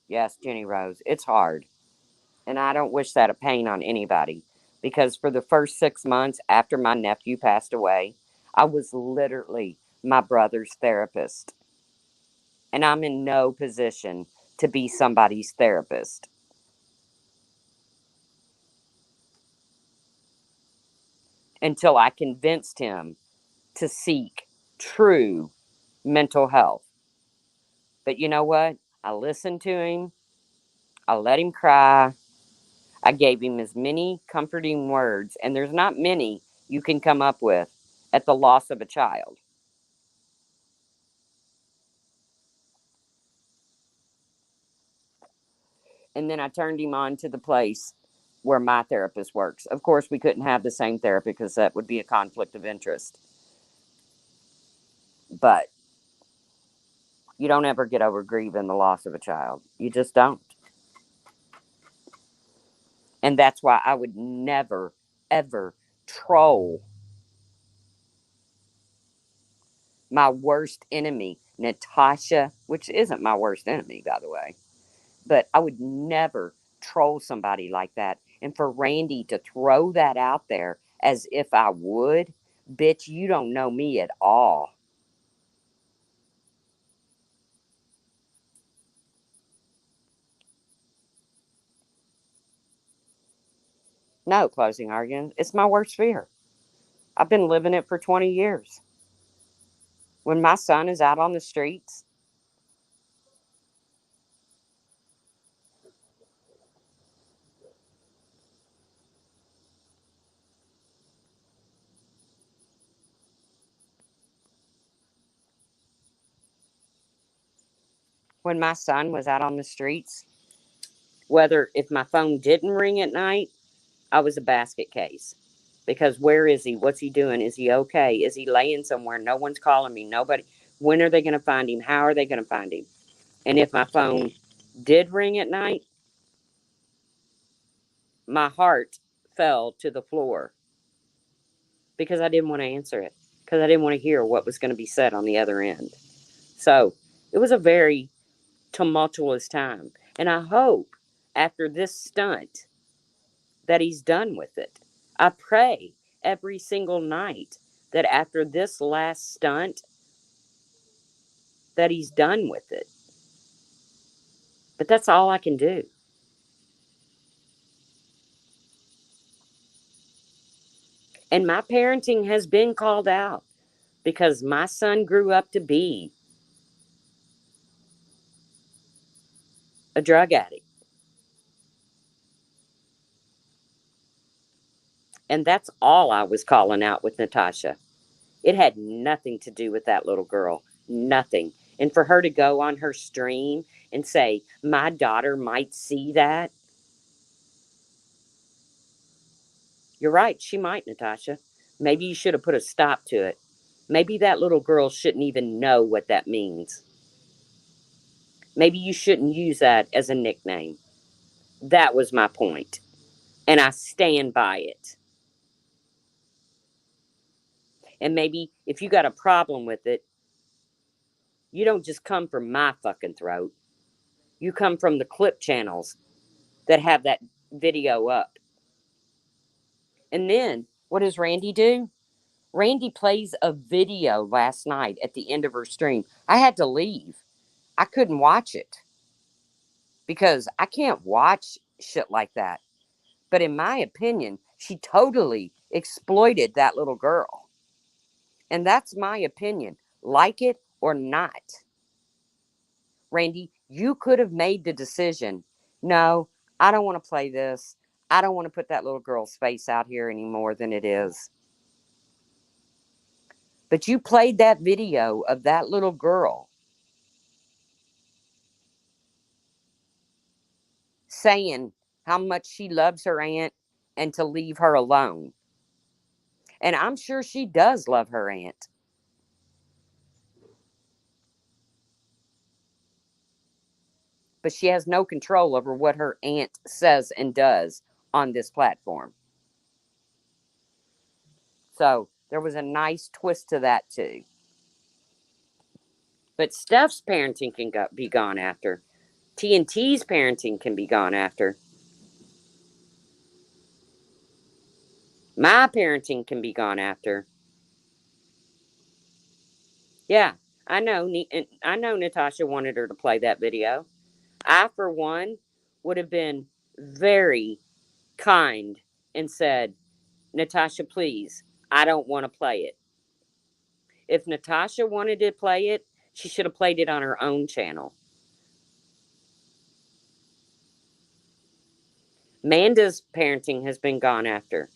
Yes, Jenny Rose, it's hard. And I don't wish that a pain on anybody, because for the first 6 months after my nephew passed away, I was literally my brother's therapist. And I'm in no position to be somebody's therapist until I convinced him to seek true mental health. But you know what? I listened to him. I let him cry. I gave him as many comforting words, and there's not many you can come up with at the loss of a child. And then I turned him on to the place where my therapist works. Of course, we couldn't have the same therapist because that would be a conflict of interest. But you don't ever get over grieving the loss of a child. You just don't. And that's why I would never, ever troll my worst enemy, Natasha, which isn't my worst enemy, by the way. But I would never troll somebody like that. And for Randy to throw that out there as if I would, bitch, you don't know me at all. No closing argument. It's my worst fear. I've been living it for 20 years. When my son is out on the streets, when my son was out on the streets, whether if my phone didn't ring at night, I was a basket case. Because where is he? What's he doing? Is he okay? Is he laying somewhere? No one's calling me. Nobody. When are they going to find him? How are they going to find him? And if my phone did ring at night, my heart fell to the floor because I didn't want to answer it, because I didn't want to hear what was going to be said on the other end. So it was a very tumultuous time. And I hope after this stunt that he's done with it. I pray every single night that after this last stunt that he's done with it. But that's all I can do. And my parenting has been called out because my son grew up to be a drug addict. And that's all I was calling out with Natasha. It had nothing to do with that little girl. Nothing. And for her to go on her stream and say, my daughter might see that, you're right, she might, Natasha. Maybe you should have put a stop to it. Maybe that little girl shouldn't even know what that means. Maybe you shouldn't use that as a nickname. That was my point, and I stand by it. And maybe if you got a problem with it, you don't just come from my fucking throat. You come from the clip channels that have that video up. And then what does Randy do? Randy plays a video last night at the end of her stream. I had to leave. I couldn't watch it because I can't watch shit like that. But in my opinion, she totally exploited that little girl. And that's my opinion. Like it or not. Randy, you could have made the decision. No, I don't want to play this. I don't want to put that little girl's face out here any more than it is. But you played that video of that little girl saying how much she loves her aunt and to leave her alone. And I'm sure she does love her aunt. But she has no control over what her aunt says and does on this platform. So there was a nice twist to that too. But Steph's parenting can be gone after. TNT's parenting can be gone after. My parenting can be gone after. Yeah, I know. I know Natasha wanted her to play that video. I, for one, would have been very kind and said, Natasha, please, I don't want to play it. If Natasha wanted to play it, she should have played it on her own channel. Manda's parenting has been gone after.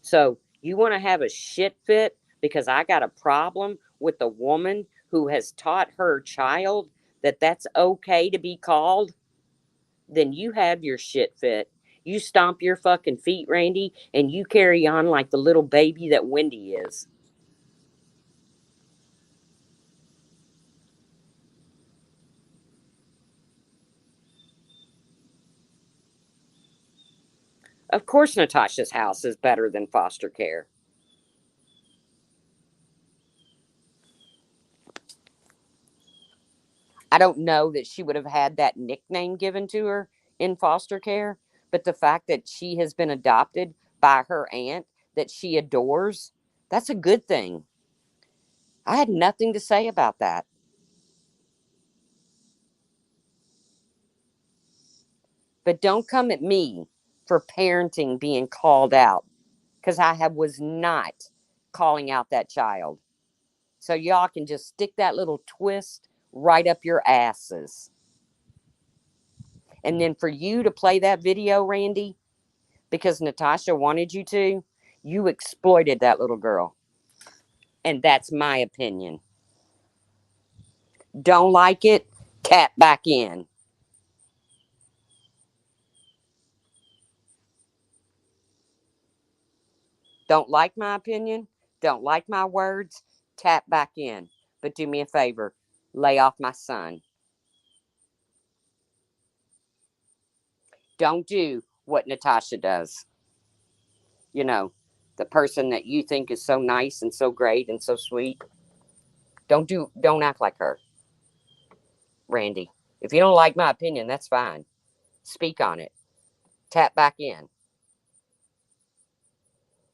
So you want to have a shit fit because I got a problem with the woman who has taught her child that that's okay to be called? Then you have your shit fit. You stomp your fucking feet, Randy, and you carry on like the little baby that Wendy is. Of course, Natasha's house is better than foster care. I don't know that she would have had that nickname given to her in foster care, but the fact that she has been adopted by her aunt that she adores, that's a good thing. I had nothing to say about that. But don't come at me for parenting being called out because was not calling out that child. So y'all can just stick that little twist right up your asses. And then for you to play that video, Randy, because Natasha wanted you to, you exploited that little girl. And that's my opinion. Don't like it? Tap back in. Don't like my opinion? Don't like my words? Tap back in. But do me a favor, lay off my son. Don't do what Natasha does. You know, the person that you think is so nice and so great and so sweet. Don't act like her, Randy. If you don't like my opinion, that's fine. Speak on it. Tap back in.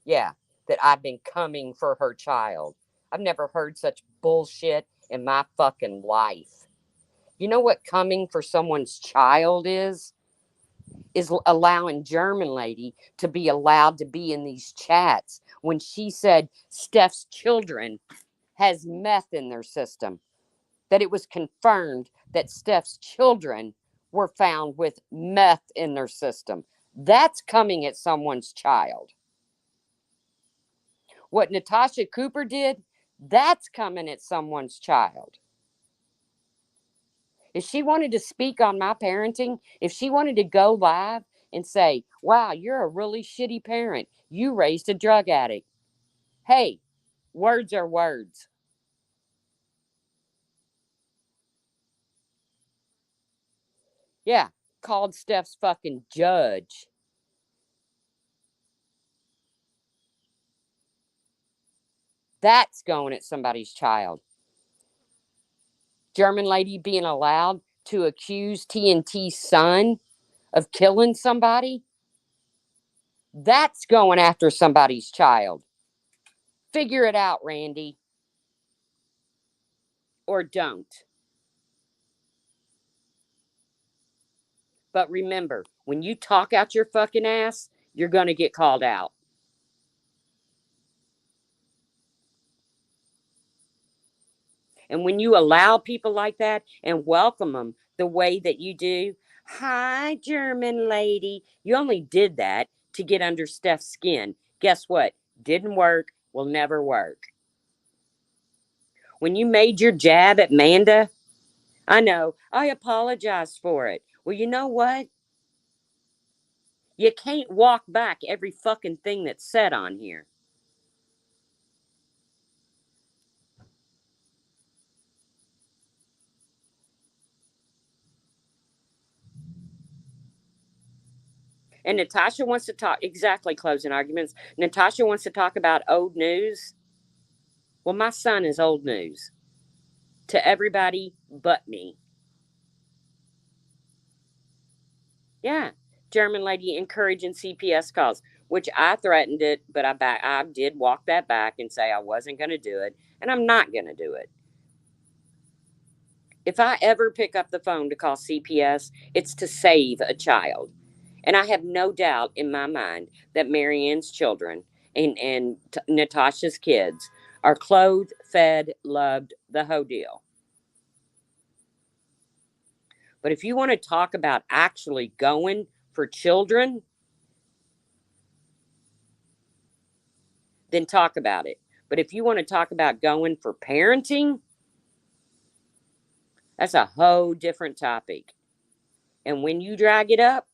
Yeah, that I've been coming for her child. I've never heard such bullshit in my fucking life. You know what coming for someone's child is? Is allowing German lady to be allowed to be in these chats when she said Steph's children has meth in their system. That it was confirmed that Steph's children were found with meth in their system. That's coming at someone's child. What Natasha Cooper did, that's coming at someone's child. If she wanted to speak on my parenting, if she wanted to go live and say, wow, you're a really shitty parent, you raised a drug addict. Hey, words are words. Yeah, called Steph's fucking judge. That's going at somebody's child. German lady being allowed to accuse TNT's son of killing somebody. That's going after somebody's child. Figure it out, Randy, or don't. But remember, when you talk out your fucking ass, you're going to get called out. And when you allow people like that and welcome them the way that you do, hi, German lady, you only did that to get under Steph's skin. Guess what? Didn't work, will never work. When you made your jab at Manda, I know, I apologize for it. Well, you know what? You can't walk back every fucking thing that's said on here. And Natasha wants to talk exactly closing arguments. Natasha wants to talk about old news. Well, my son is old news to everybody but me. Yeah. German lady encouraging CPS calls, which I threatened it, but I did walk that back and say I wasn't going to do it, and I'm not going to do it. If I ever pick up the phone to call CPS, it's to save a child. And I have no doubt in my mind that Marianne's children and Natasha's kids are clothed, fed, loved, the whole deal. But if you want to talk about actually going for children, then talk about it. But if you want to talk about going for parenting, that's a whole different topic. And when you drag it up,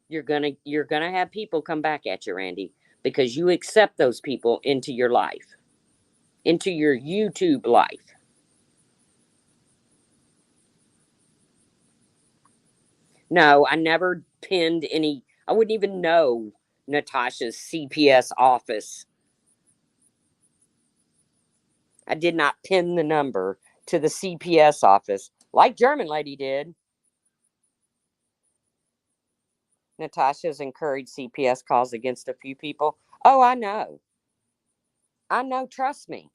you're gonna have people come back at you, Randy, because you accept those people into your life, into your YouTube life. No, I never pinned any. I wouldn't even know Natasha's CPS office. I did not pin the number to the CPS office like German lady did. Natasha's encouraged CPS calls against a few people. Oh, I know. I know. Trust me.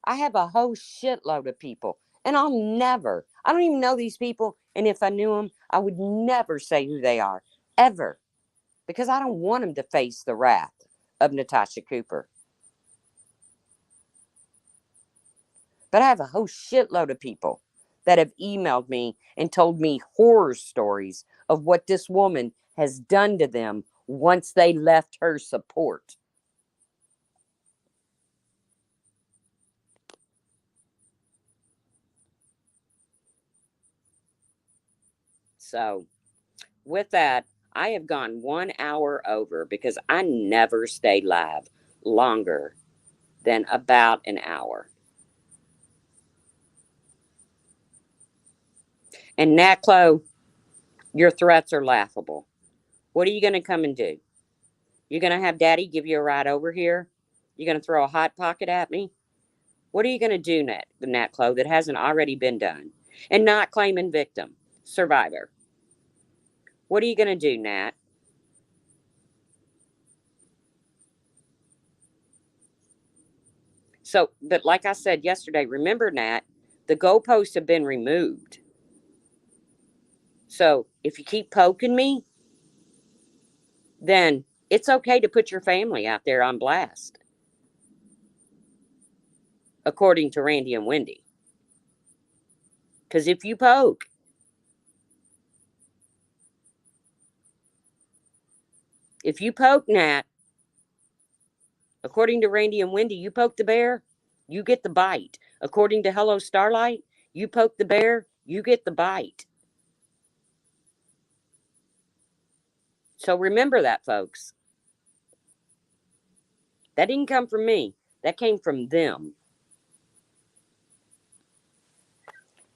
I have a whole shitload of people, and I don't even know these people. And if I knew them, I would never say who they are, ever, because I don't want them to face the wrath of Natasha Cooper. But I have a whole shitload of people that have emailed me and told me horror stories of what this woman has done to them once they left her support. So, with that, I have gone 1 hour over because I never stay live longer than about an hour. And Natclo, your threats are laughable. What are you going to come and do? You're going to have Daddy give you a ride over here? You're going to throw a hot pocket at me? What are you going to do, Natclo, that hasn't already been done? And not claiming victim, survivor. What are you going to do, Nat? So, but like I said yesterday, remember, Nat, the goalposts have been removed. So if you keep poking me, then it's okay to put your family out there on blast, according to Randy and Wendy. Because if you poke Nat, according to Randy and Wendy, you poke the bear, you get the bite. According to Hello Starlight, you poke the bear, you get the bite. So remember that, folks. That didn't come from me. That came from them.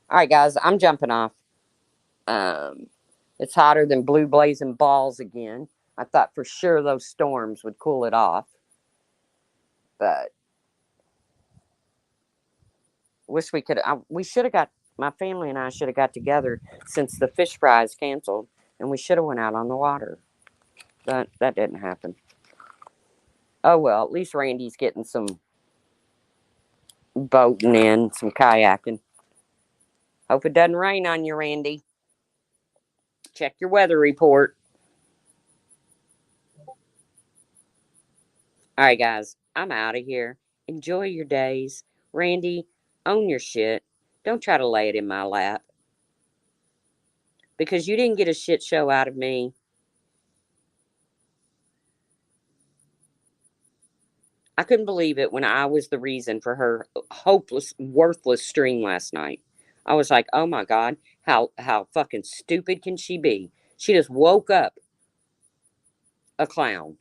All right, guys, I'm jumping off. Um, it's hotter than blue blazing balls again. I thought for sure those storms would cool it off, but wish we could. We should have got my family and I should have got together since the fish fries canceled, and we should have went out on the water. But that didn't happen. Oh well, at least Randy's getting some boating in, some kayaking. Hope it doesn't rain on you, Randy. Check your weather report. All right, guys, I'm out of here. Enjoy your days. Randy, own your shit. Don't try to lay it in my lap because you didn't get a shit show out of me. I couldn't believe it when I was the reason for her hopeless, worthless stream last night. I was like, oh my God, how fucking stupid can she be? She just woke up a clown.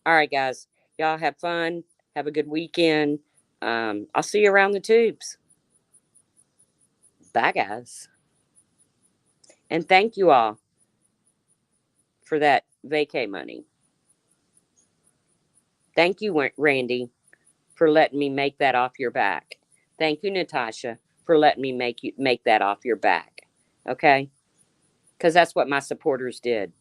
All right, guys, y'all have fun. Have a good weekend. I'll see you around the tubes. Bye, guys. And thank you all for that vacay money. Thank you, Randy, for letting me make that off your back. Thank you, Natasha, for letting me make that off your back. Okay? Because that's what my supporters did.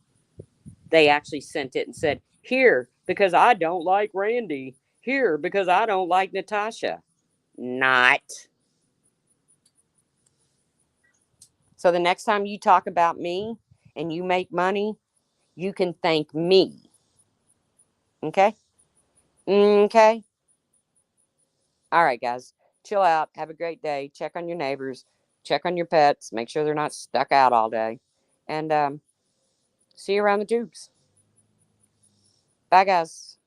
They actually sent it and said, "Here, because I don't like Randy. Here, because I don't like Natasha." Not. So the next time you talk about me and you make money, you can thank me. Okay? Okay? All right, guys. Chill out. Have a great day. Check on your neighbors. Check on your pets. Make sure they're not stuck out all day. And see you around the tubes. Bye, guys.